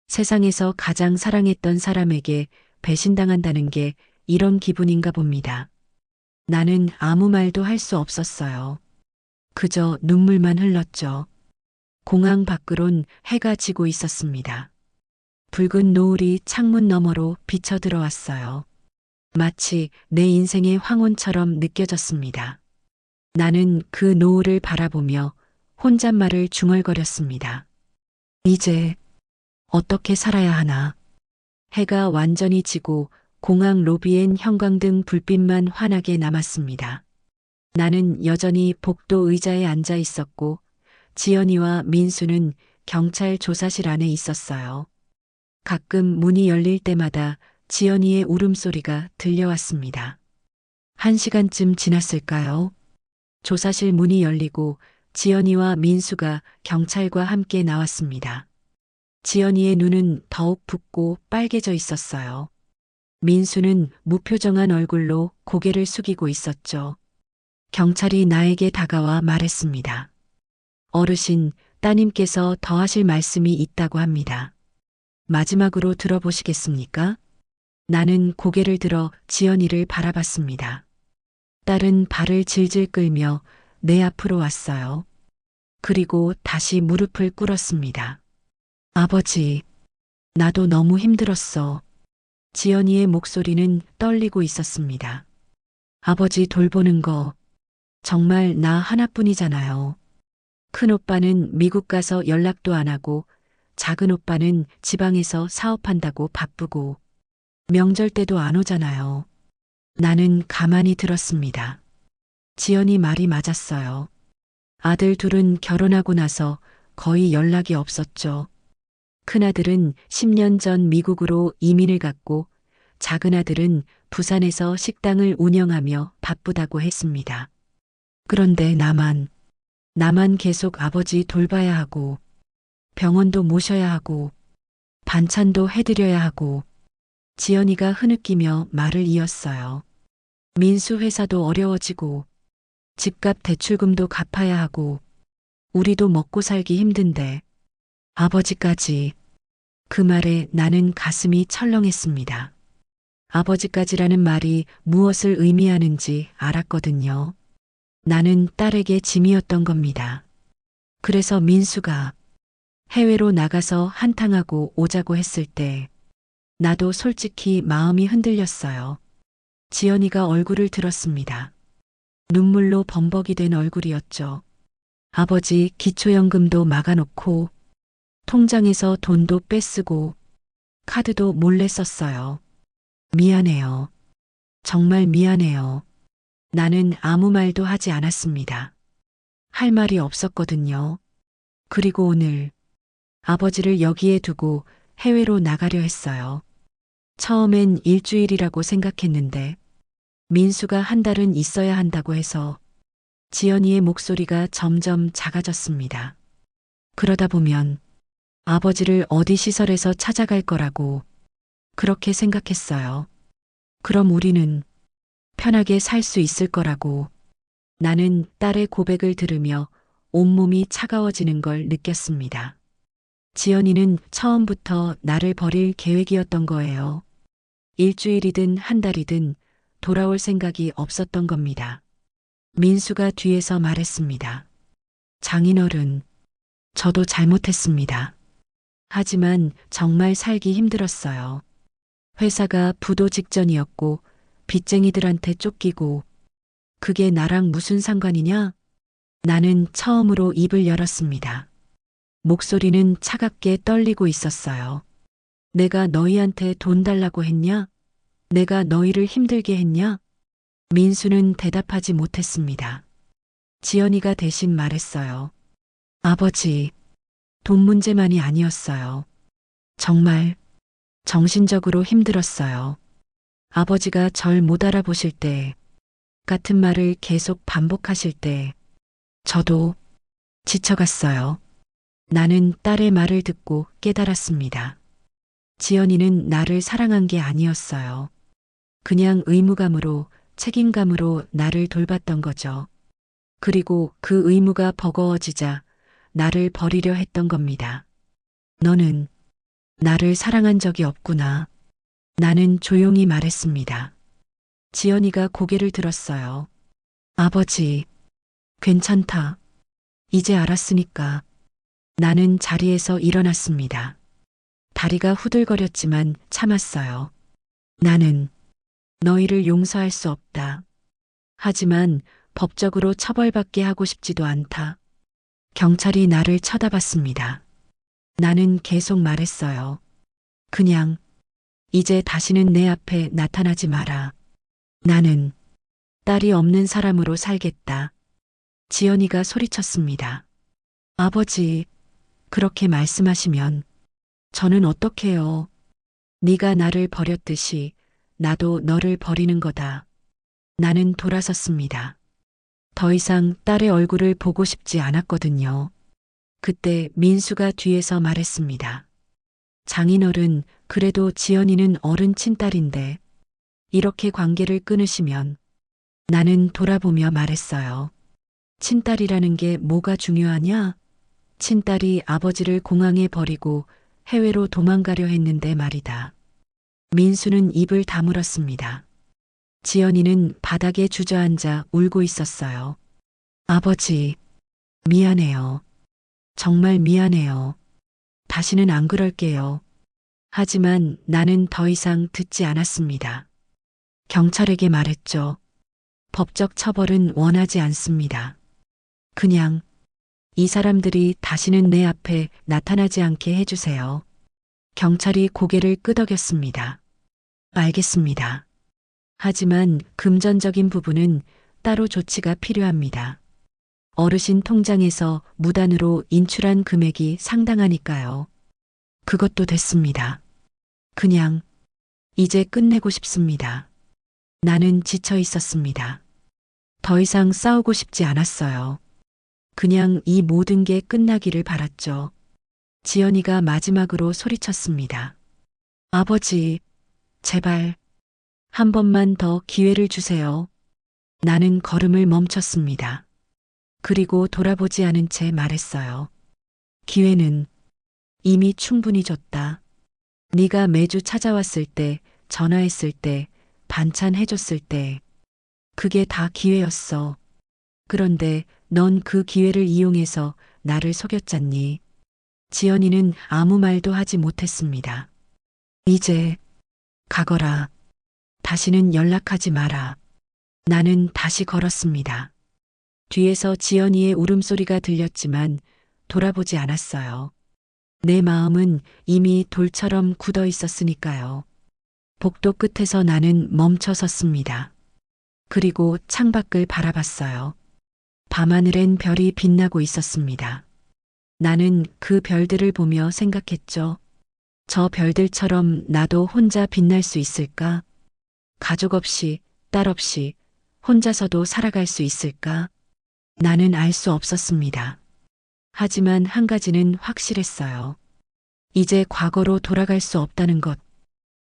세상에서 가장 사랑했던 사람에게 배신당한다는 게 이런 기분인가 봅니다. 나는 아무 말도 할 수 없었어요. 그저 눈물만 흘렀죠. 공항 밖으론 해가 지고 있었습니다. 붉은 노을이 창문 너머로 비쳐 들어왔어요. 마치 내 인생의 황혼처럼 느껴졌습니다. 나는 그 노을을 바라보며 혼잣말을 중얼거렸습니다. 이제 어떻게 살아야 하나. 해가 완전히 지고 공항 로비엔 형광등 불빛만 환하게 남았습니다. 나는 여전히 복도 의자에 앉아 있었고 지연이와 민수는 경찰 조사실 안에 있었어요. 가끔 문이 열릴 때마다 지연이의 울음소리가 들려왔습니다. 1시간쯤 지났을까요? 조사실 문이 열리고 지연이와 민수가 경찰과 함께 나왔습니다. 지연이의 눈은 더욱 붓고 빨개져 있었어요. 민수는 무표정한 얼굴로 고개를 숙이고 있었죠. 경찰이 나에게 다가와 말했습니다. 어르신, 따님께서 더 하실 말씀이 있다고 합니다. 마지막으로 들어보시겠습니까? 나는 고개를 들어 지연이를 바라봤습니다. 딸은 발을 질질 끌며 내 앞으로 왔어요. 그리고 다시 무릎을 꿇었습니다. 아버지, 나도 너무 힘들었어. 지연이의 목소리는 떨리고 있었습니다. 아버지 돌보는 거 정말 나 하나뿐이잖아요. 큰 오빠는 미국 가서 연락도 안 하고 작은 오빠는 지방에서 사업한다고 바쁘고 명절 때도 안 오잖아요. 나는 가만히 들었습니다. 지연이 말이 맞았어요. 아들 둘은 결혼하고 나서 거의 연락이 없었죠. 큰아들은 10년 전 미국으로 이민을 갔고 작은아들은 부산에서 식당을 운영하며 바쁘다고 했습니다. 그런데 나만 계속 아버지 돌봐야 하고 병원도 모셔야 하고 반찬도 해드려야 하고. 지연이가 흐느끼며 말을 이었어요. 민수 회사도 어려워지고 집값 대출금도 갚아야 하고 우리도 먹고 살기 힘든데 아버지까지. 그 말에 나는 가슴이 철렁했습니다. 아버지까지라는 말이 무엇을 의미하는지 알았거든요. 나는 딸에게 짐이었던 겁니다. 그래서 민수가 해외로 나가서 한탕하고 오자고 했을 때 나도 솔직히 마음이 흔들렸어요. 지연이가 얼굴을 들었습니다. 눈물로 범벅이 된 얼굴이었죠. 아버지 기초연금도 막아놓고 통장에서 돈도 빼쓰고 카드도 몰래 썼어요. 미안해요. 정말 미안해요. 나는 아무 말도 하지 않았습니다. 할 말이 없었거든요. 그리고 오늘 아버지를 여기에 두고 해외로 나가려 했어요. 처음엔 일주일이라고 생각했는데 민수가 한 달은 있어야 한다고 해서 지연이의 목소리가 점점 작아졌습니다. 그러다 보면 아버지를 어디 시설에서 찾아갈 거라고 그렇게 생각했어요. 그럼 우리는 편하게 살 수 있을 거라고. 나는 딸의 고백을 들으며 온몸이 차가워지는 걸 느꼈습니다. 지연이는 처음부터 나를 버릴 계획이었던 거예요. 일주일이든 한 달이든 돌아올 생각이 없었던 겁니다. 민수가 뒤에서 말했습니다. 장인어른, 저도 잘못했습니다. 하지만 정말 살기 힘들었어요. 회사가 부도 직전이었고 빚쟁이들한테 쫓기고 그게 나랑 무슨 상관이냐? 나는 처음으로 입을 열었습니다. 목소리는 차갑게 떨리고 있었어요. 내가 너희한테 돈 달라고 했냐? 내가 너희를 힘들게 했냐? 민수는 대답하지 못했습니다. 지연이가 대신 말했어요. 아버지, 돈 문제만이 아니었어요. 정말 정신적으로 힘들었어요. 아버지가 절 못 알아보실 때, 같은 말을 계속 반복하실 때, 저도 지쳐갔어요. 나는 딸의 말을 듣고 깨달았습니다. 지연이는 나를 사랑한 게 아니었어요. 그냥 의무감으로, 책임감으로 나를 돌봤던 거죠. 그리고 그 의무가 버거워지자 나를 버리려 했던 겁니다. 너는 나를 사랑한 적이 없구나. 나는 조용히 말했습니다. 지연이가 고개를 들었어요. 아버지, 괜찮다. 이제 알았으니까. 나는 자리에서 일어났습니다. 다리가 후들거렸지만 참았어요. 나는 너희를 용서할 수 없다. 하지만 법적으로 처벌받게 하고 싶지도 않다. 경찰이 나를 쳐다봤습니다. 나는 계속 말했어요. 그냥 이제 다시는 내 앞에 나타나지 마라. 나는 딸이 없는 사람으로 살겠다. 지연이가 소리쳤습니다. 아버지, 그렇게 말씀하시면 저는 어떡해요. 네가 나를 버렸듯이 나도 너를 버리는 거다. 나는 돌아섰습니다. 더 이상 딸의 얼굴을 보고 싶지 않았거든요. 그때 민수가 뒤에서 말했습니다. 장인어른, 그래도 지연이는 어른 친딸인데 이렇게 관계를 끊으시면. 나는 돌아보며 말했어요. 친딸이라는 게 뭐가 중요하냐? 친딸이 아버지를 공항에 버리고 해외로 도망가려 했는데 말이다. 민수는 입을 다물었습니다. 지연이는 바닥에 주저앉아 울고 있었어요. 아버지, 미안해요. 정말 미안해요. 다시는 안 그럴게요. 하지만 나는 더 이상 듣지 않았습니다. 경찰에게 말했죠. 법적 처벌은 원하지 않습니다. 그냥 이 사람들이 다시는 내 앞에 나타나지 않게 해주세요. 경찰이 고개를 끄덕였습니다. 알겠습니다. 하지만 금전적인 부분은 따로 조치가 필요합니다. 어르신 통장에서 무단으로 인출한 금액이 상당하니까요. 그것도 됐습니다. 그냥 이제 끝내고 싶습니다. 나는 지쳐 있었습니다. 더 이상 싸우고 싶지 않았어요. 그냥 이 모든 게 끝나기를 바랐죠. 지연이가 마지막으로 소리쳤습니다. 아버지, 제발 한 번만 더 기회를 주세요. 나는 걸음을 멈췄습니다. 그리고 돌아보지 않은 채 말했어요. 기회는 이미 충분히 줬다. 네가 매주 찾아왔을 때, 전화했을 때, 반찬 해줬을 때, 그게 다 기회였어. 그런데 넌 그 기회를 이용해서 나를 속였잖니. 지연이는 아무 말도 하지 못했습니다. 이제 가거라. 다시는 연락하지 마라. 나는 다시 걸었습니다. 뒤에서 지연이의 울음소리가 들렸지만 돌아보지 않았어요. 내 마음은 이미 돌처럼 굳어 있었으니까요. 복도 끝에서 나는 멈춰 섰습니다. 그리고 창밖을 바라봤어요. 밤하늘엔 별이 빛나고 있었습니다. 나는 그 별들을 보며 생각했죠. 저 별들처럼 나도 혼자 빛날 수 있을까? 가족 없이, 딸 없이, 혼자서도 살아갈 수 있을까? 나는 알 수 없었습니다. 하지만 한 가지는 확실했어요. 이제 과거로 돌아갈 수 없다는 것.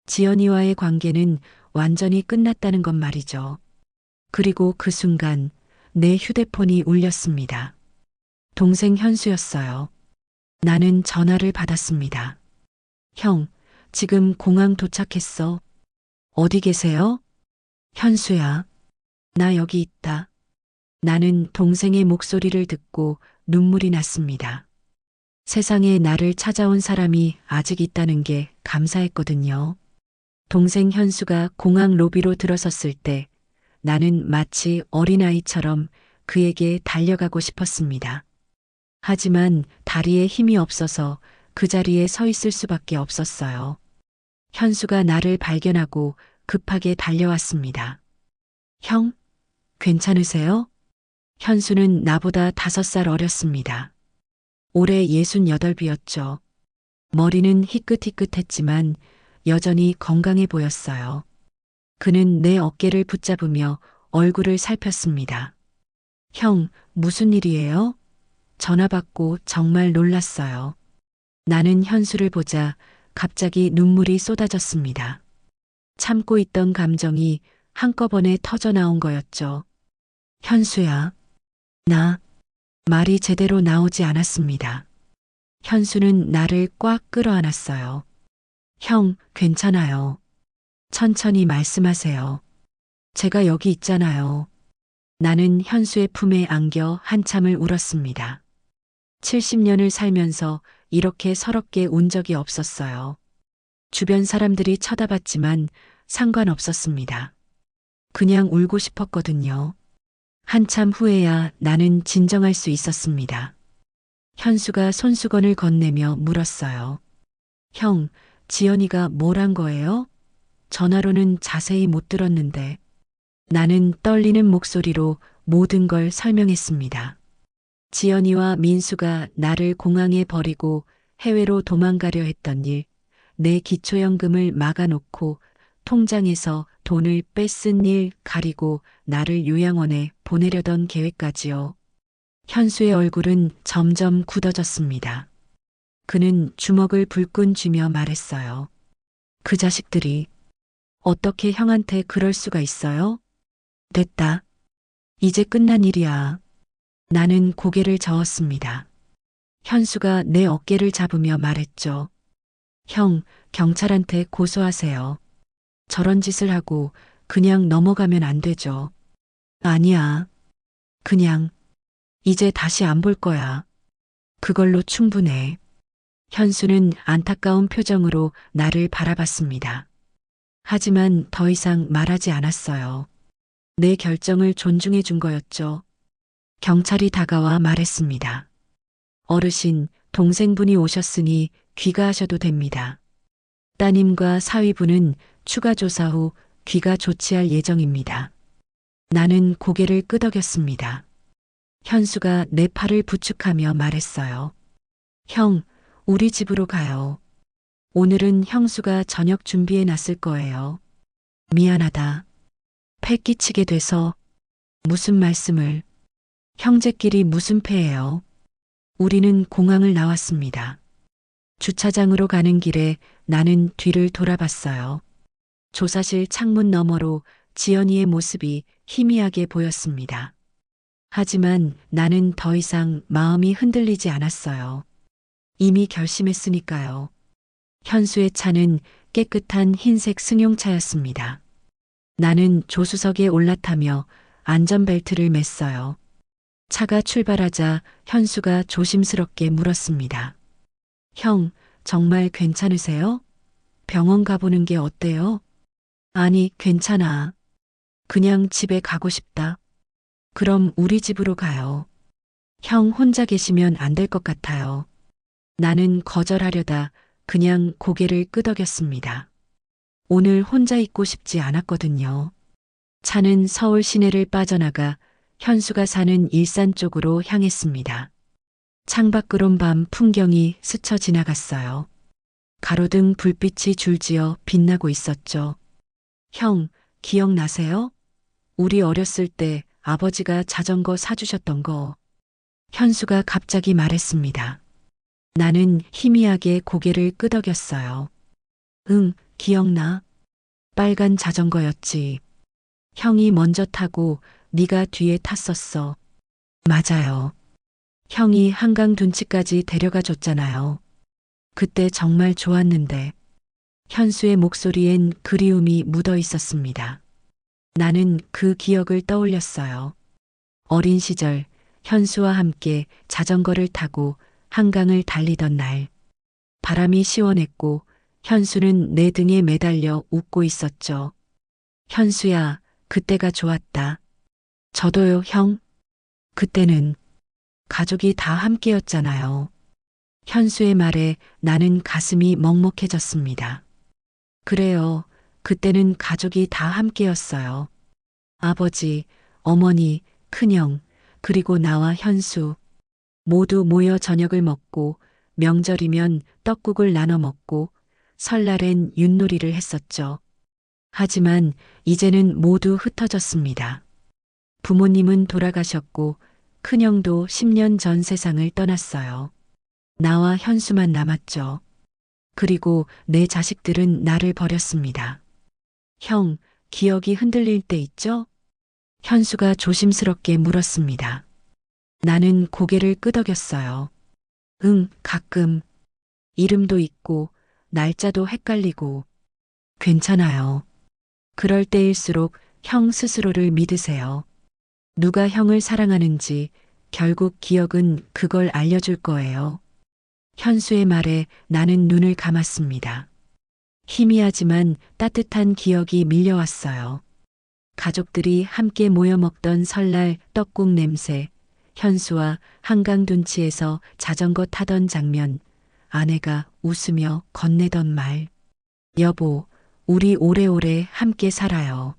지연이와의 관계는 완전히 끝났다는 것 말이죠. 그리고 그 순간 내 휴대폰이 울렸습니다. 동생 현수였어요. 나는 전화를 받았습니다. 형, 지금 공항 도착했어. 어디 계세요? 현수야. 나 여기 있다. 나는 동생의 목소리를 듣고 눈물이 났습니다. 세상에 나를 찾아온 사람이 아직 있다는 게 감사했거든요. 동생 현수가 공항 로비로 들어섰을 때 나는 마치 어린아이처럼 그에게 달려가고 싶었습니다. 하지만 다리에 힘이 없어서 그 자리에 서 있을 수밖에 없었어요. 현수가 나를 발견하고 급하게 달려왔습니다. 형, 괜찮으세요? 현수는 나보다 5살 어렸습니다. 올해 68이었죠. 머리는 희끗희끗했지만 여전히 건강해 보였어요. 그는 내 어깨를 붙잡으며 얼굴을 살폈습니다. 형, 무슨 일이에요? 전화 받고 정말 놀랐어요. 나는 현수를 보자 갑자기 눈물이 쏟아졌습니다. 참고 있던 감정이 한꺼번에 터져 나온 거였죠. 현수야, 나 말이 제대로 나오지 않았습니다. 현수는 나를 꽉 끌어안았어요. 형, 괜찮아요. 천천히 말씀하세요. 제가 여기 있잖아요. 나는 현수의 품에 안겨 한참을 울었습니다. 70년을 살면서 이렇게 서럽게 운 적이 없었어요. 주변 사람들이 쳐다봤지만 상관없었습니다. 그냥 울고 싶었거든요. 한참 후에야 나는 진정할 수 있었습니다. 현수가 손수건을 건네며 물었어요. 형, 지연이가 뭘 한 거예요? 전화로는 자세히 못 들었는데. 나는 떨리는 목소리로 모든 걸 설명했습니다. 지연이와 민수가 나를 공항에 버리고 해외로 도망가려 했던 일, 내 기초연금을 막아놓고 통장에서 돈을 뺏은 일 가리고 나를 요양원에 보내려던 계획까지요. 현수의 얼굴은 점점 굳어졌습니다. 그는 주먹을 불끈 쥐며 말했어요. 그 자식들이 어떻게 형한테 그럴 수가 있어요? 됐다. 이제 끝난 일이야. 나는 고개를 저었습니다. 현수가 내 어깨를 잡으며 말했죠. 형, 경찰한테 고소하세요. 저런 짓을 하고 그냥 넘어가면 안 되죠. 아니야. 그냥 이제 다시 안 볼 거야. 그걸로 충분해. 현수는 안타까운 표정으로 나를 바라봤습니다. 하지만 더 이상 말하지 않았어요. 내 결정을 존중해 준 거였죠. 경찰이 다가와 말했습니다. 어르신, 동생분이 오셨으니 귀가하셔도 됩니다. 따님과 사위분은 추가 조사 후 귀가 조치할 예정입니다. 나는 고개를 끄덕였습니다. 현수가 내 팔을 부축하며 말했어요. 형, 우리 집으로 가요. 오늘은 형수가 저녁 준비해 놨을 거예요. 미안하다. 패 끼치게 돼서. 무슨 말씀을. 형제끼리 무슨 패예요. 우리는 공항을 나왔습니다. 주차장으로 가는 길에 나는 뒤를 돌아봤어요. 조사실 창문 너머로 지연이의 모습이 희미하게 보였습니다. 하지만 나는 더 이상 마음이 흔들리지 않았어요. 이미 결심했으니까요. 현수의 차는 깨끗한 흰색 승용차였습니다. 나는 조수석에 올라타며 안전벨트를 맸어요. 차가 출발하자 현수가 조심스럽게 물었습니다. 형, 정말 괜찮으세요? 병원 가보는 게 어때요? 아니, 괜찮아. 그냥 집에 가고 싶다. 그럼 우리 집으로 가요. 형 혼자 계시면 안 될 것 같아요. 나는 거절하려다 그냥 고개를 끄덕였습니다. 오늘 혼자 있고 싶지 않았거든요. 차는 서울 시내를 빠져나가 현수가 사는 일산 쪽으로 향했습니다. 창밖으론 밤 풍경이 스쳐 지나갔어요. 가로등 불빛이 줄지어 빛나고 있었죠. 형, 기억나세요? 우리 어렸을 때 아버지가 자전거 사주셨던 거. 현수가 갑자기 말했습니다. 나는 희미하게 고개를 끄덕였어요. 응, 기억나. 빨간 자전거였지. 형이 먼저 타고 네가 뒤에 탔었어. 맞아요. 형이 한강 둔치까지 데려가 줬잖아요. 그때 정말 좋았는데. 현수의 목소리엔 그리움이 묻어 있었습니다. 나는 그 기억을 떠올렸어요. 어린 시절 현수와 함께 자전거를 타고 한강을 달리던 날. 바람이 시원했고 현수는 내 등에 매달려 웃고 있었죠. 현수야, 그때가 좋았다. 저도요, 형. 그때는 가족이 다 함께였잖아요. 현수의 말에 나는 가슴이 먹먹해졌습니다. 그래요. 그때는 가족이 다 함께였어요. 아버지, 어머니, 큰형, 그리고 나와 현수. 모두 모여 저녁을 먹고 명절이면 떡국을 나눠 먹고 설날엔 윷놀이를 했었죠. 하지만 이제는 모두 흩어졌습니다. 부모님은 돌아가셨고 큰형도 10년 전 세상을 떠났어요. 나와 현수만 남았죠. 그리고 내 자식들은 나를 버렸습니다. 형, 기억이 흔들릴 때 있죠? 현수가 조심스럽게 물었습니다. 나는 고개를 끄덕였어요. 응, 가끔. 이름도 있고, 날짜도 헷갈리고. 괜찮아요. 그럴 때일수록 형 스스로를 믿으세요. 누가 형을 사랑하는지 결국 기억은 그걸 알려줄 거예요. 현수의 말에 나는 눈을 감았습니다. 희미하지만 따뜻한 기억이 밀려왔어요. 가족들이 함께 모여 먹던 설날 떡국 냄새, 현수와 한강 둔치에서 자전거 타던 장면, 아내가 웃으며 건네던 말. 여보, 우리 오래오래 함께 살아요.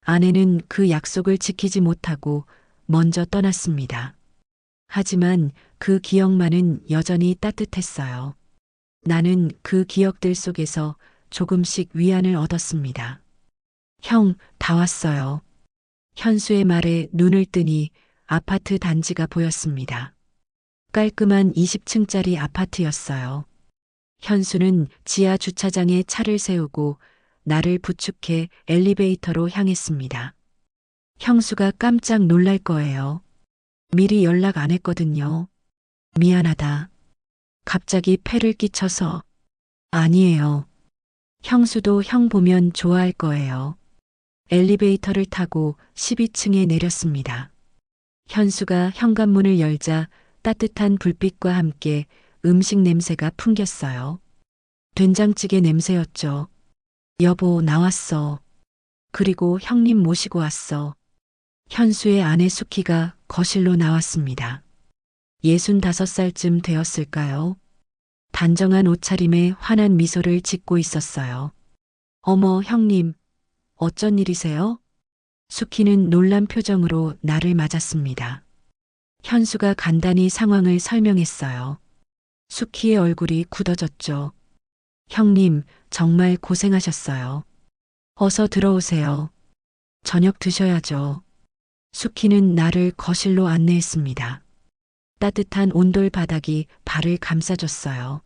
아내는 그 약속을 지키지 못하고 먼저 떠났습니다. 하지만 그 기억만은 여전히 따뜻했어요. 나는 그 기억들 속에서 조금씩 위안을 얻었습니다. 형, 다 왔어요. 현수의 말에 눈을 뜨니 아파트 단지가 보였습니다. 깔끔한 20층짜리 아파트였어요. 현수는 지하 주차장에 차를 세우고 나를 부축해 엘리베이터로 향했습니다. 형수가 깜짝 놀랄 거예요. 미리 연락 안 했거든요. 미안하다. 갑자기 폐를 끼쳐서. 아니에요. 형수도 형 보면 좋아할 거예요. 엘리베이터를 타고 12층에 내렸습니다. 현수가 현관문을 열자 따뜻한 불빛과 함께 음식 냄새가 풍겼어요. 된장찌개 냄새였죠. 여보, 나왔어. 그리고 형님 모시고 왔어. 현수의 아내 수키가 거실로 나왔습니다. 65살쯤 되었을까요? 단정한 옷차림에 환한 미소를 짓고 있었어요. 어머, 형님, 어쩐 일이세요? 수키는 놀란 표정으로 나를 맞았습니다. 현수가 간단히 상황을 설명했어요. 수키의 얼굴이 굳어졌죠. 형님, 정말 고생하셨어요. 어서 들어오세요. 저녁 드셔야죠. 수키는 나를 거실로 안내했습니다. 따뜻한 온돌 바닥이 발을 감싸줬어요.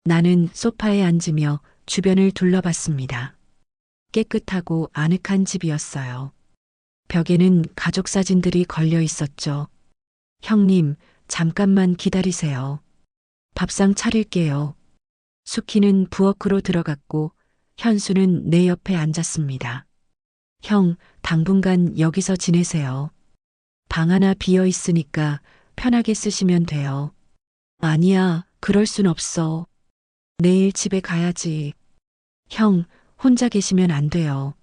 나는 소파에 앉으며 주변을 둘러봤습니다. 깨끗하고 아늑한 집이었어요. 벽에는 가족 사진들이 걸려 있었죠. 형님, 잠깐만 기다리세요. 밥상 차릴게요. 수키는 부엌으로 들어갔고 현수는 내 옆에 앉았습니다. 형, 당분간 여기서 지내세요. 방 하나 비어 있으니까 편하게 쓰시면 돼요. 아니야, 그럴 순 없어. 내일 집에 가야지. 형, 혼자 계시면 안 돼요.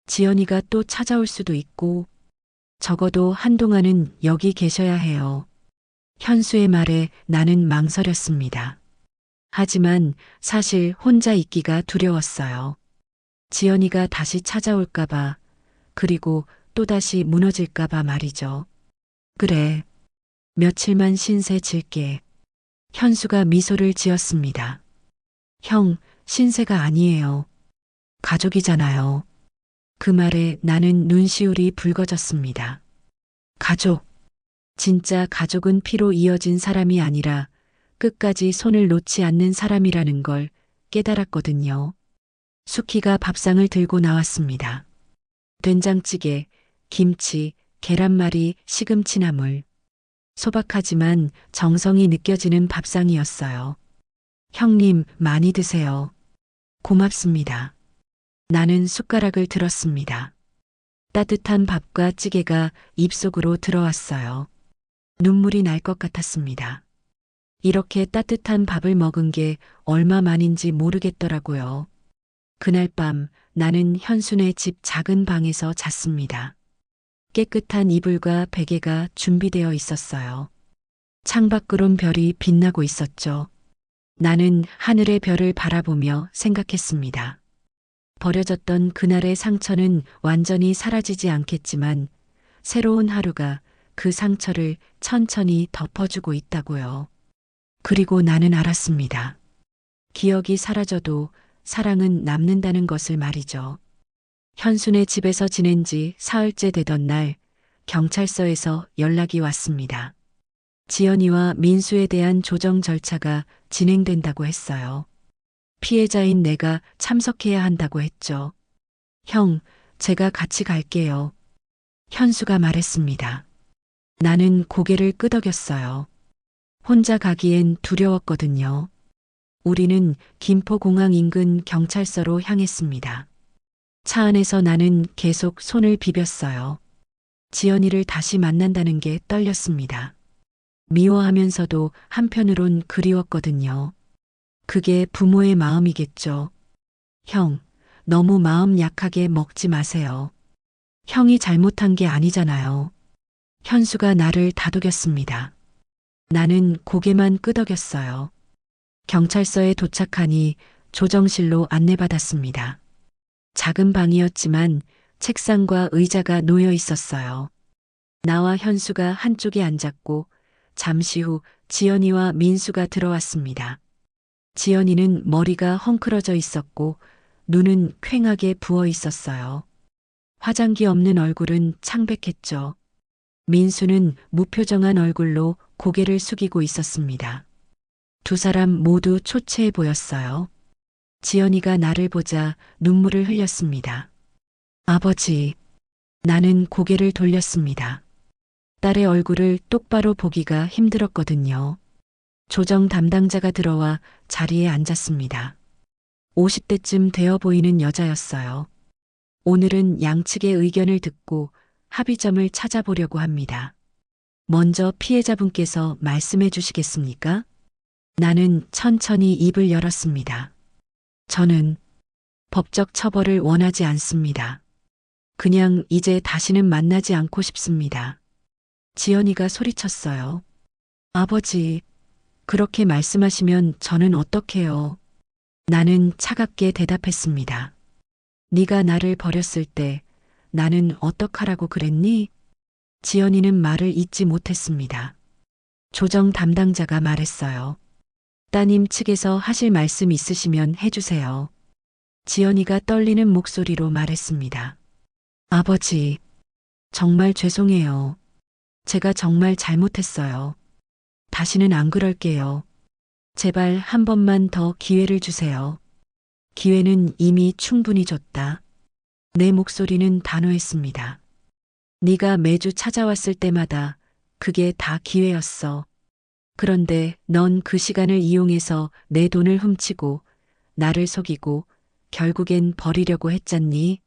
지연이가 또 찾아올 수도 있고, 적어도 한동안은 여기 계셔야 해요. 현수의 말에 나는 망설였습니다. 하지만 사실 혼자 있기가 두려웠어요. 지연이가 다시 찾아올까봐, 그리고 또다시 무너질까봐 말이죠. 그래. 며칠만 신세 질게. 현수가 미소를 지었습니다. 형, 신세가 아니에요. 가족이잖아요. 그 말에 나는 눈시울이 붉어졌습니다. 가족. 진짜 가족은 피로 이어진 사람이 아니라 끝까지 손을 놓지 않는 사람이라는 걸 깨달았거든요. 수키가 밥상을 들고 나왔습니다. 된장찌개, 김치, 계란말이, 시금치나물. 소박하지만 정성이 느껴지는 밥상이었어요. 형님, 많이 드세요. 고맙습니다. 나는 숟가락을 들었습니다. 따뜻한 밥과 찌개가 입속으로 들어왔어요. 눈물이 날 것 같았습니다. 이렇게 따뜻한 밥을 먹은 게 얼마만인지 모르겠더라고요. 그날 밤 나는 현순의 집 작은 방에서 잤습니다. 깨끗한 이불과 베개가 준비되어 있었어요. 창밖으론 별이 빛나고 있었죠. 나는 하늘의 별을 바라보며 생각했습니다. 버려졌던 그날의 상처는 완전히 사라지지 않겠지만 새로운 하루가 그 상처를 천천히 덮어주고 있다고요. 그리고 나는 알았습니다. 기억이 사라져도 사랑은 남는다는 것을 말이죠. 현순의 집에서 지낸 지 사흘째 되던 날 경찰서에서 연락이 왔습니다. 지연이와 민수에 대한 조정 절차가 진행된다고 했어요. 피해자인 내가 참석해야 한다고 했죠. 형, 제가 같이 갈게요. 현수가 말했습니다. 나는 고개를 끄덕였어요. 혼자 가기엔 두려웠거든요. 우리는 김포공항 인근 경찰서로 향했습니다. 차 안에서 나는 계속 손을 비볐어요. 지연이를 다시 만난다는 게 떨렸습니다. 미워하면서도 한편으론 그리웠거든요. 그게 부모의 마음이겠죠. 형, 너무 마음 약하게 먹지 마세요. 형이 잘못한 게 아니잖아요. 현수가 나를 다독였습니다. 나는 고개만 끄덕였어요. 경찰서에 도착하니 조정실로 안내받았습니다. 작은 방이었지만 책상과 의자가 놓여 있었어요. 나와 현수가 한쪽에 앉았고 잠시 후 지연이와 민수가 들어왔습니다. 지연이는 머리가 헝클어져 있었고 눈은 퀭하게 부어 있었어요. 화장기 없는 얼굴은 창백했죠. 민수는 무표정한 얼굴로 고개를 숙이고 있었습니다. 두 사람 모두 초췌해 보였어요. 지연이가 나를 보자 눈물을 흘렸습니다. 아버지, 나는 고개를 돌렸습니다. 딸의 얼굴을 똑바로 보기가 힘들었거든요. 조정 담당자가 들어와 자리에 앉았습니다. 50대쯤 되어 보이는 여자였어요. 오늘은 양측의 의견을 듣고 합의점을 찾아보려고 합니다. 먼저 피해자분께서 말씀해 주시겠습니까? 나는 천천히 입을 열었습니다. 저는 법적 처벌을 원하지 않습니다. 그냥 이제 다시는 만나지 않고 싶습니다. 지연이가 소리쳤어요. 아버지, 그렇게 말씀하시면 저는 어떡해요? 나는 차갑게 대답했습니다. 네가 나를 버렸을 때 나는 어떡하라고 그랬니? 지연이는 말을 잇지 못했습니다. 조정 담당자가 말했어요. 따님 측에서 하실 말씀 있으시면 해주세요. 지연이가 떨리는 목소리로 말했습니다. 아버지, 정말 죄송해요. 제가 정말 잘못했어요. 다시는 안 그럴게요. 제발 한 번만 더 기회를 주세요. 기회는 이미 충분히 줬다. 내 목소리는 단호했습니다. 네가 매주 찾아왔을 때마다 그게 다 기회였어. 그런데 넌 그 시간을 이용해서 내 돈을 훔치고 나를 속이고 결국엔 버리려고 했잖니?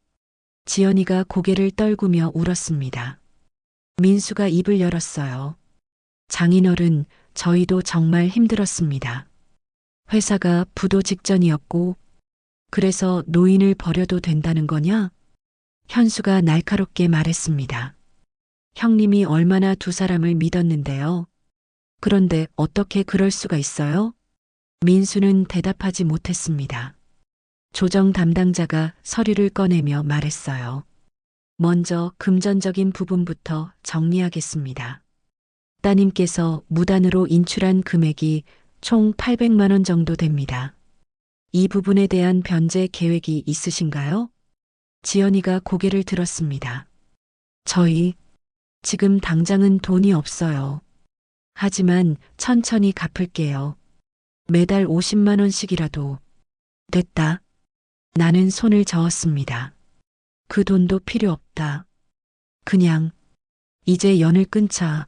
지연이가 고개를 떨구며 울었습니다. 민수가 입을 열었어요. 장인어른, 저희도 정말 힘들었습니다. 회사가 부도 직전이었고, 그래서 노인을 버려도 된다는 거냐? 현수가 날카롭게 말했습니다. 형님이 얼마나 두 사람을 믿었는데요. 그런데 어떻게 그럴 수가 있어요? 민수는 대답하지 못했습니다. 조정 담당자가 서류를 꺼내며 말했어요. 먼저 금전적인 부분부터 정리하겠습니다. 따님께서 무단으로 인출한 금액이 총 800만 원 정도 됩니다. 이 부분에 대한 변제 계획이 있으신가요? 지연이가 고개를 들었습니다. 저희 지금 당장은 돈이 없어요. 하지만 천천히 갚을게요. 매달 50만 원씩이라도. 됐다. 나는 손을 저었습니다. 그 돈도 필요 없다. 그냥 이제 연을 끊자.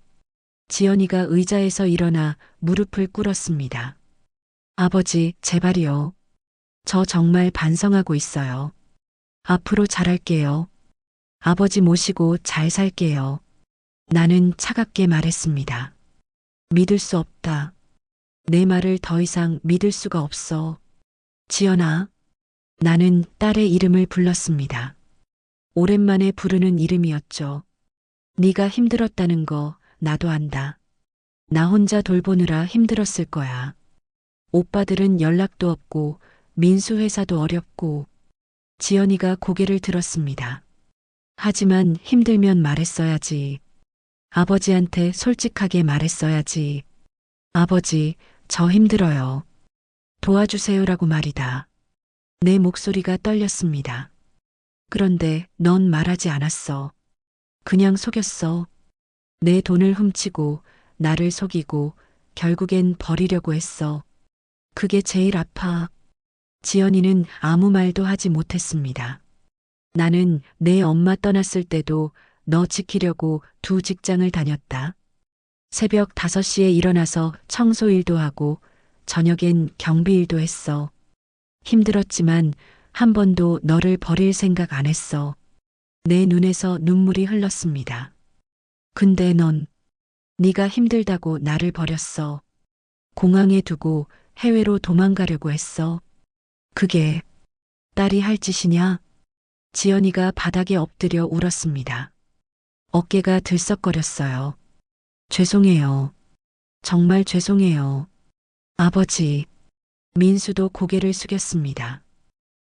지연이가 의자에서 일어나 무릎을 꿇었습니다. 아버지, 제발이요. 저 정말 반성하고 있어요. 앞으로 잘할게요. 아버지 모시고 잘 살게요. 나는 차갑게 말했습니다. 믿을 수 없다. 내 말을 더 이상 믿을 수가 없어. 지연아. 나는 딸의 이름을 불렀습니다. 오랜만에 부르는 이름이었죠. 네가 힘들었다는 거 나도 안다. 나 혼자 돌보느라 힘들었을 거야. 오빠들은 연락도 없고 민수 회사도 어렵고. 지연이가 고개를 들었습니다. 하지만 힘들면 말했어야지. 아버지한테 솔직하게 말했어야지. 아버지, 저 힘들어요. 도와주세요라고 말이다. 내 목소리가 떨렸습니다. 그런데 넌 말하지 않았어. 그냥 속였어. 내 돈을 훔치고 나를 속이고 결국엔 버리려고 했어. 그게 제일 아파. 지연이는 아무 말도 하지 못했습니다. 나는 내 엄마 떠났을 때도 너 지키려고 두 직장을 다녔다. 새벽 5시에 일어나서 청소일도 하고 저녁엔 경비일도 했어. 힘들었지만 한 번도 너를 버릴 생각 안 했어. 내 눈에서 눈물이 흘렀습니다. 근데 넌 네가 힘들다고 나를 버렸어. 공항에 두고 해외로 도망가려고 했어. 그게 딸이 할 짓이냐? 지연이가 바닥에 엎드려 울었습니다. 어깨가 들썩거렸어요. 죄송해요. 정말 죄송해요. 아버지. 민수도 고개를 숙였습니다.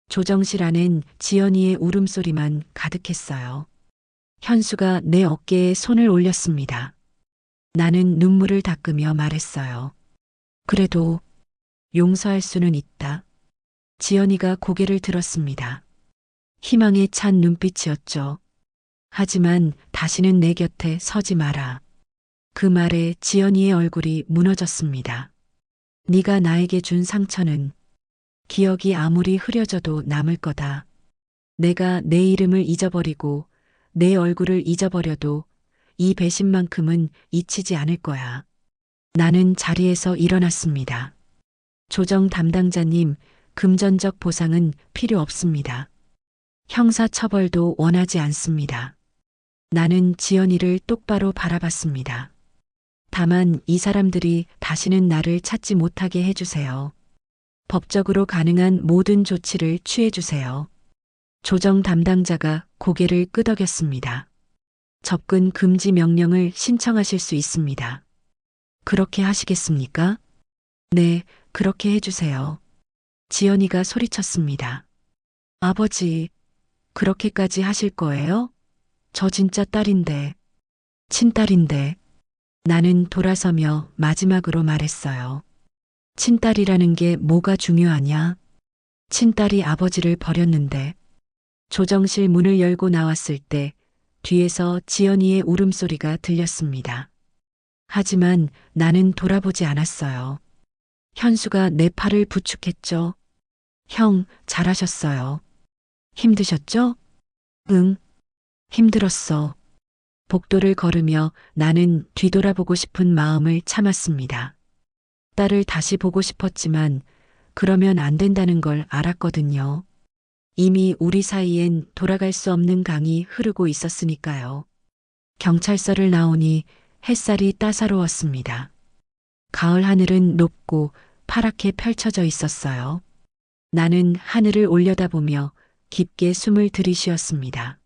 조정실 안엔 지연이의 울음소리만 가득했어요. 현수가 내 어깨에 손을 올렸습니다. 나는 눈물을 닦으며 말했어요. 그래도 용서할 수는 있다. 지연이가 고개를 들었습니다. 희망에 찬 눈빛이었죠. 하지만 다시는 내 곁에 서지 마라. 그 말에 지연이의 얼굴이 무너졌습니다. 네가 나에게 준 상처는 기억이 아무리 흐려져도 남을 거다. 내가 내 이름을 잊어버리고 내 얼굴을 잊어버려도 이 배신만큼은 잊히지 않을 거야. 나는 자리에서 일어났습니다. 조정 담당자님, 금전적 보상은 필요 없습니다. 형사 처벌도 원하지 않습니다. 나는 지연이를 똑바로 바라봤습니다. 다만 이 사람들이 다시는 나를 찾지 못하게 해주세요. 법적으로 가능한 모든 조치를 취해주세요. 조정 담당자가 고개를 끄덕였습니다. 접근 금지 명령을 신청하실 수 있습니다. 그렇게 하시겠습니까? 네, 그렇게 해주세요. 지연이가 소리쳤습니다. 아버지, 그렇게까지 하실 거예요? 저 진짜 딸인데, 친딸인데. 나는 돌아서며 마지막으로 말했어요. 친딸이라는 게 뭐가 중요하냐? 친딸이 아버지를 버렸는데. 조정실 문을 열고 나왔을 때 뒤에서 지연이의 울음소리가 들렸습니다. 하지만 나는 돌아보지 않았어요. 현수가 내 팔을 부축했죠. 형, 잘하셨어요. 힘드셨죠? 응, 힘들었어. 복도를 걸으며 나는 뒤돌아보고 싶은 마음을 참았습니다. 딸을 다시 보고 싶었지만 그러면 안 된다는 걸 알았거든요. 이미 우리 사이엔 돌아갈 수 없는 강이 흐르고 있었으니까요. 경찰서를 나오니 햇살이 따사로웠습니다. 가을 하늘은 높고 파랗게 펼쳐져 있었어요. 나는 하늘을 올려다보며 깊게 숨을 들이쉬었습니다.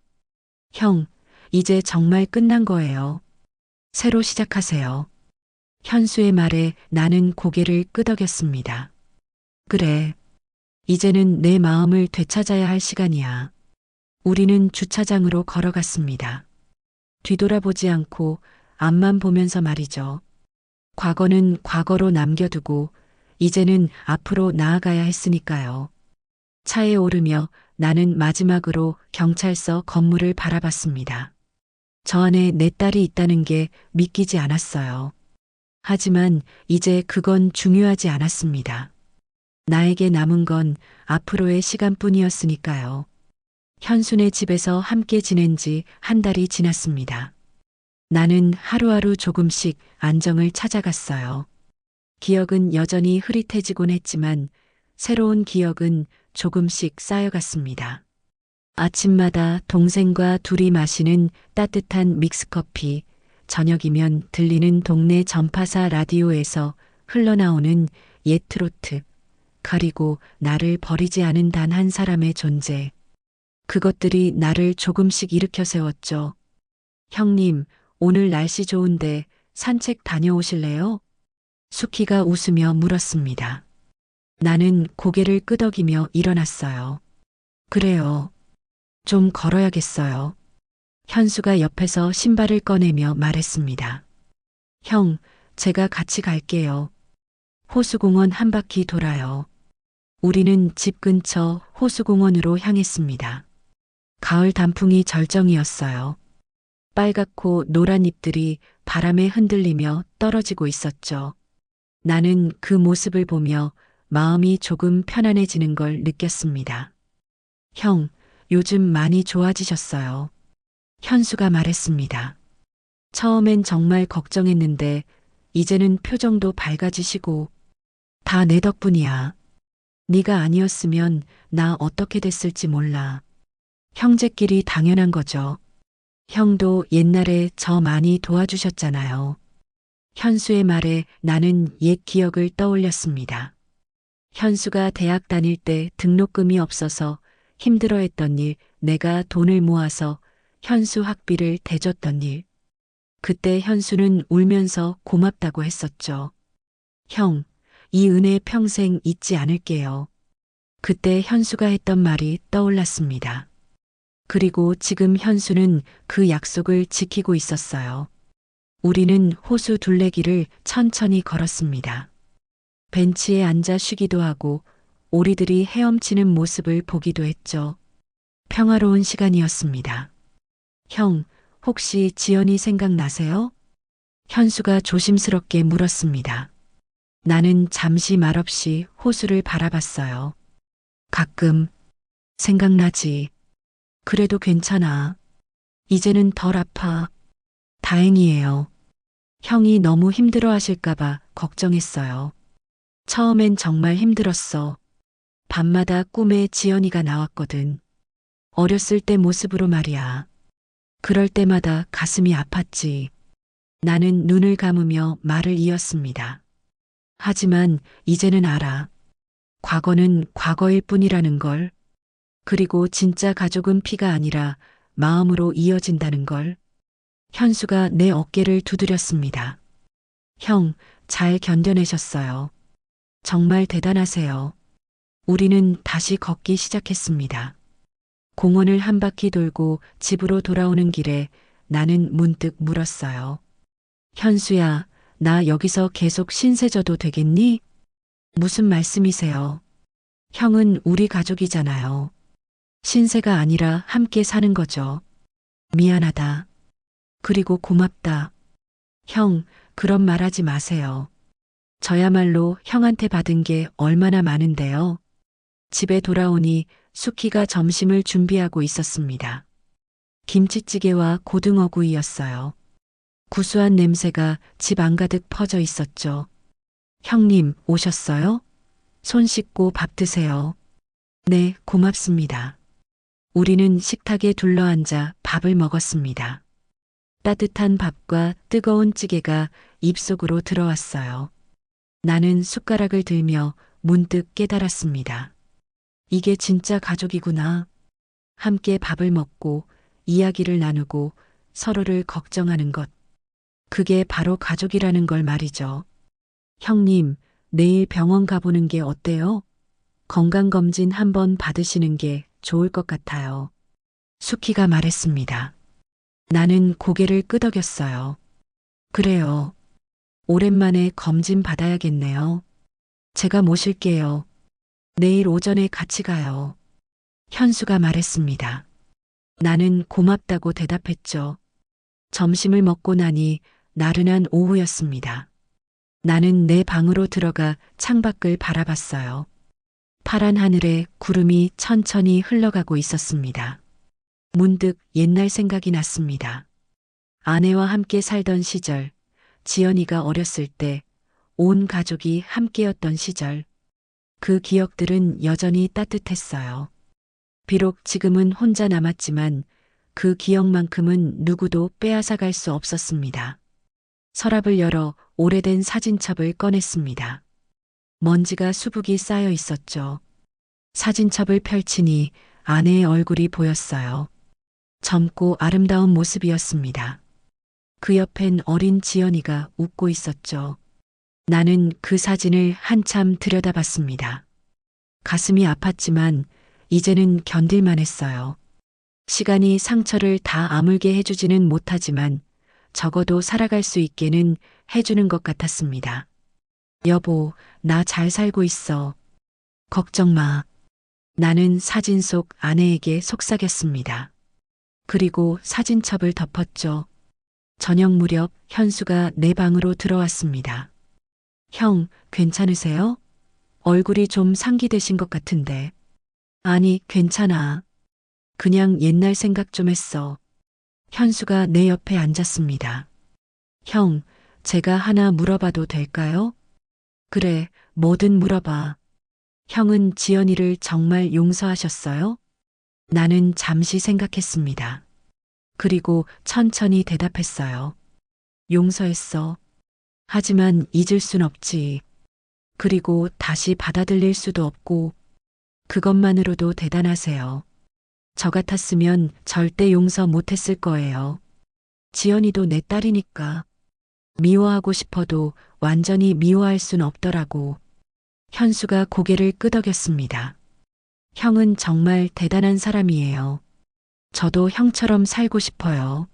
형, 이제 정말 끝난 거예요. 새로 시작하세요. 현수의 말에 나는 고개를 끄덕였습니다. 그래. 이제는 내 마음을 되찾아야 할 시간이야. 우리는 주차장으로 걸어갔습니다. 뒤돌아보지 않고 앞만 보면서 말이죠. 과거는 과거로 남겨두고 이제는 앞으로 나아가야 했으니까요. 차에 오르며 나는 마지막으로 경찰서 건물을 바라봤습니다. 저 안에 내 딸이 있다는 게 믿기지 않았어요. 하지만 이제 그건 중요하지 않았습니다. 나에게 남은 건 앞으로의 시간뿐이었으니까요. 현순의 집에서 함께 지낸 지 한 달이 지났습니다. 나는 하루하루 조금씩 안정을 찾아갔어요. 기억은 여전히 흐릿해지곤 했지만 새로운 기억은 조금씩 쌓여갔습니다. 아침마다 동생과 둘이 마시는 따뜻한 믹스커피, 저녁이면 들리는 동네 전파사 라디오에서 흘러나오는 옛 트로트, 그리고 나를 버리지 않은 단 한 사람의 존재. 그것들이 나를 조금씩 일으켜 세웠죠. 형님, 오늘 날씨 좋은데 산책 다녀오실래요? 수키가 웃으며 물었습니다. 나는 고개를 끄덕이며 일어났어요. 그래요. 좀 걸어야겠어요. 현수가 옆에서 신발을 꺼내며 말했습니다. 형, 제가 같이 갈게요. 호수공원 한 바퀴 돌아요. 우리는 집 근처 호수공원으로 향했습니다. 가을 단풍이 절정이었어요. 빨갛고 노란 잎들이 바람에 흔들리며 떨어지고 있었죠. 나는 그 모습을 보며 마음이 조금 편안해지는 걸 느꼈습니다. 형, 요즘 많이 좋아지셨어요. 현수가 말했습니다. 처음엔 정말 걱정했는데 이제는 표정도 밝아지시고 다 내 덕분이야. 네가 아니었으면 나 어떻게 됐을지 몰라. 형제끼리 당연한 거죠. 형도 옛날에 저 많이 도와주셨잖아요. 현수의 말에 나는 옛 기억을 떠올렸습니다. 현수가 대학 다닐 때 등록금이 없어서 힘들어했던 일, 내가 돈을 모아서 현수 학비를 대줬던 일. 그때 현수는 울면서 고맙다고 했었죠. 형, 이 은혜 평생 잊지 않을게요. 그때 현수가 했던 말이 떠올랐습니다. 그리고 지금 현수는 그 약속을 지키고 있었어요. 우리는 호수 둘레길을 천천히 걸었습니다. 벤치에 앉아 쉬기도 하고 오리들이 헤엄치는 모습을 보기도 했죠. 평화로운 시간이었습니다. 형, 혹시 지연이 생각나세요? 현수가 조심스럽게 물었습니다. 나는 잠시 말없이 호수를 바라봤어요. 가끔 생각나지. 그래도 괜찮아. 이제는 덜 아파. 다행이에요. 형이 너무 힘들어 하실까봐 걱정했어요. 처음엔 정말 힘들었어. 밤마다 꿈에 지연이가 나왔거든. 어렸을 때 모습으로 말이야. 그럴 때마다 가슴이 아팠지. 나는 눈을 감으며 말을 이었습니다. 하지만 이제는 알아. 과거는 과거일 뿐이라는 걸. 그리고 진짜 가족은 피가 아니라 마음으로 이어진다는 걸. 현수가 내 어깨를 두드렸습니다. 형, 잘 견뎌내셨어요. 정말 대단하세요. 우리는 다시 걷기 시작했습니다. 공원을 한 바퀴 돌고 집으로 돌아오는 길에 나는 문득 물었어요. 현수야, 나 여기서 계속 신세져도 되겠니? 무슨 말씀이세요? 형은 우리 가족이잖아요. 신세가 아니라 함께 사는 거죠. 미안하다. 그리고 고맙다. 형, 그런 말 하지 마세요. 저야말로 형한테 받은 게 얼마나 많은데요. 집에 돌아오니 수키가 점심을 준비하고 있었습니다. 김치찌개와 고등어구이였어요. 구수한 냄새가 집 안가득 퍼져 있었죠. 형님, 오셨어요? 손 씻고 밥 드세요. 네, 고맙습니다. 우리는 식탁에 둘러앉아 밥을 먹었습니다. 따뜻한 밥과 뜨거운 찌개가 입속으로 들어왔어요. 나는 숟가락을 들며 문득 깨달았습니다. 이게 진짜 가족이구나. 함께 밥을 먹고 이야기를 나누고 서로를 걱정하는 것. 그게 바로 가족이라는 걸 말이죠. 형님, 내일 병원 가보는 게 어때요? 건강검진 한번 받으시는 게 좋을 것 같아요. 수키가 말했습니다. 나는 고개를 끄덕였어요. 그래요. 오랜만에 검진 받아야겠네요. 제가 모실게요. 내일 오전에 같이 가요. 현수가 말했습니다. 나는 고맙다고 대답했죠. 점심을 먹고 나니 나른한 오후였습니다. 나는 내 방으로 들어가 창밖을 바라봤어요. 파란 하늘에 구름이 천천히 흘러가고 있었습니다. 문득 옛날 생각이 났습니다. 아내와 함께 살던 시절, 지연이가 어렸을 때, 온 가족이 함께였던 시절, 그 기억들은 여전히 따뜻했어요. 비록 지금은 혼자 남았지만 그 기억만큼은 누구도 빼앗아갈 수 없었습니다. 서랍을 열어 오래된 사진첩을 꺼냈습니다. 먼지가 수북이 쌓여 있었죠. 사진첩을 펼치니 아내의 얼굴이 보였어요. 젊고 아름다운 모습이었습니다. 그 옆엔 어린 지연이가 웃고 있었죠. 나는 그 사진을 한참 들여다봤습니다. 가슴이 아팠지만 이제는 견딜만 했어요. 시간이 상처를 다 아물게 해주지는 못하지만 적어도 살아갈 수 있게는 해주는 것 같았습니다. 여보, 나 잘 살고 있어. 걱정 마. 나는 사진 속 아내에게 속삭였습니다. 그리고 사진첩을 덮었죠. 저녁 무렵 현수가 내 방으로 들어왔습니다. 형, 괜찮으세요? 얼굴이 좀 상기되신 것 같은데. 아니, 괜찮아. 그냥 옛날 생각 좀 했어. 현수가 내 옆에 앉았습니다. 형, 제가 하나 물어봐도 될까요? 그래, 뭐든 물어봐. 형은 지연이를 정말 용서하셨어요? 나는 잠시 생각했습니다. 그리고 천천히 대답했어요. 용서했어. 하지만 잊을 순 없지. 그리고 다시 받아들일 수도 없고, 그것만으로도 대단하세요. 저 같았으면 절대 용서 못했을 거예요. 지연이도 내 딸이니까. 미워하고 싶어도 완전히 미워할 순 없더라고. 현수가 고개를 끄덕였습니다. 형은 정말 대단한 사람이에요. 저도 형처럼 살고 싶어요.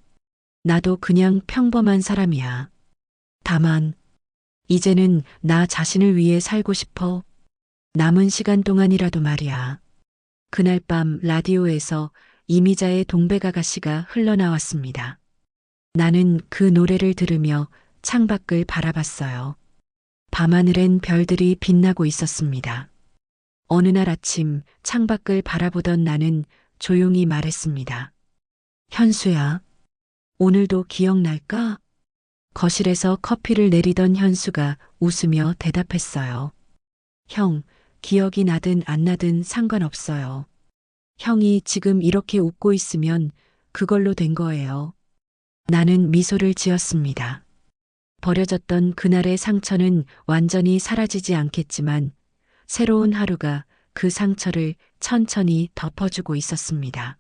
나도 그냥 평범한 사람이야. 다만, 이제는 나 자신을 위해 살고 싶어. 남은 시간 동안이라도 말이야. 그날 밤 라디오에서 이미자의 동백아가씨가 흘러나왔습니다. 나는 그 노래를 들으며 창밖을 바라봤어요. 밤하늘엔 별들이 빛나고 있었습니다. 어느 날 아침 창밖을 바라보던 나는 조용히 말했습니다. 현수야, 오늘도 기억날까? 거실에서 커피를 내리던 현수가 웃으며 대답했어요. 형, 기억이 나든 안 나든 상관없어요. 형이 지금 이렇게 웃고 있으면 그걸로 된 거예요. 나는 미소를 지었습니다. 버려졌던 그날의 상처는 완전히 사라지지 않겠지만 새로운 하루가 그 상처를 천천히 덮어주고 있었습니다.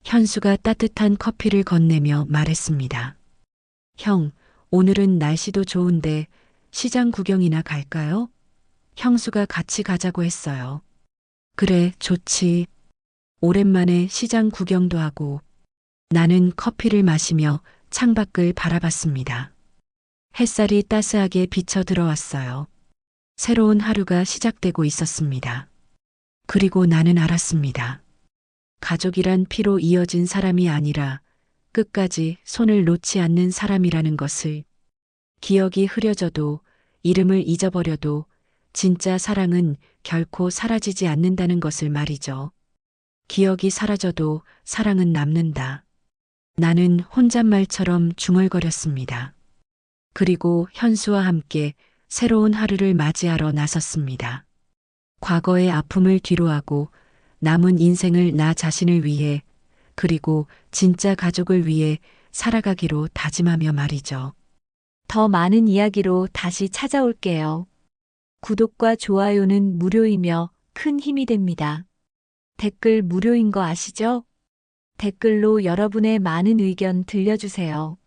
현수가 따뜻한 커피를 건네며 말했습니다. 형, 오늘은 날씨도 좋은데 시장 구경이나 갈까요? 형수가 같이 가자고 했어요. 그래, 좋지. 오랜만에 시장 구경도 하고. 나는 커피를 마시며 창밖을 바라봤습니다. 햇살이 따스하게 비쳐 들어왔어요. 새로운 하루가 시작되고 있었습니다. 그리고 나는 알았습니다. 가족이란 피로 이어진 사람이 아니라 끝까지 손을 놓지 않는 사람이라는 것을. 기억이 흐려져도 이름을 잊어버려도 진짜 사랑은 결코 사라지지 않는다는 것을 말이죠. 기억이 사라져도 사랑은 남는다. 나는 혼잣말처럼 중얼거렸습니다. 그리고 현수와 함께 새로운 하루를 맞이하러 나섰습니다. 과거의 아픔을 뒤로하고 남은 인생을 나 자신을 위해 그리고 진짜 가족을 위해 살아가기로 다짐하며 말이죠. 더 많은 이야기로 다시 찾아올게요. 구독과 좋아요는 무료이며 큰 힘이 됩니다. 댓글 무료인 거 아시죠? 댓글로 여러분의 많은 의견 들려주세요.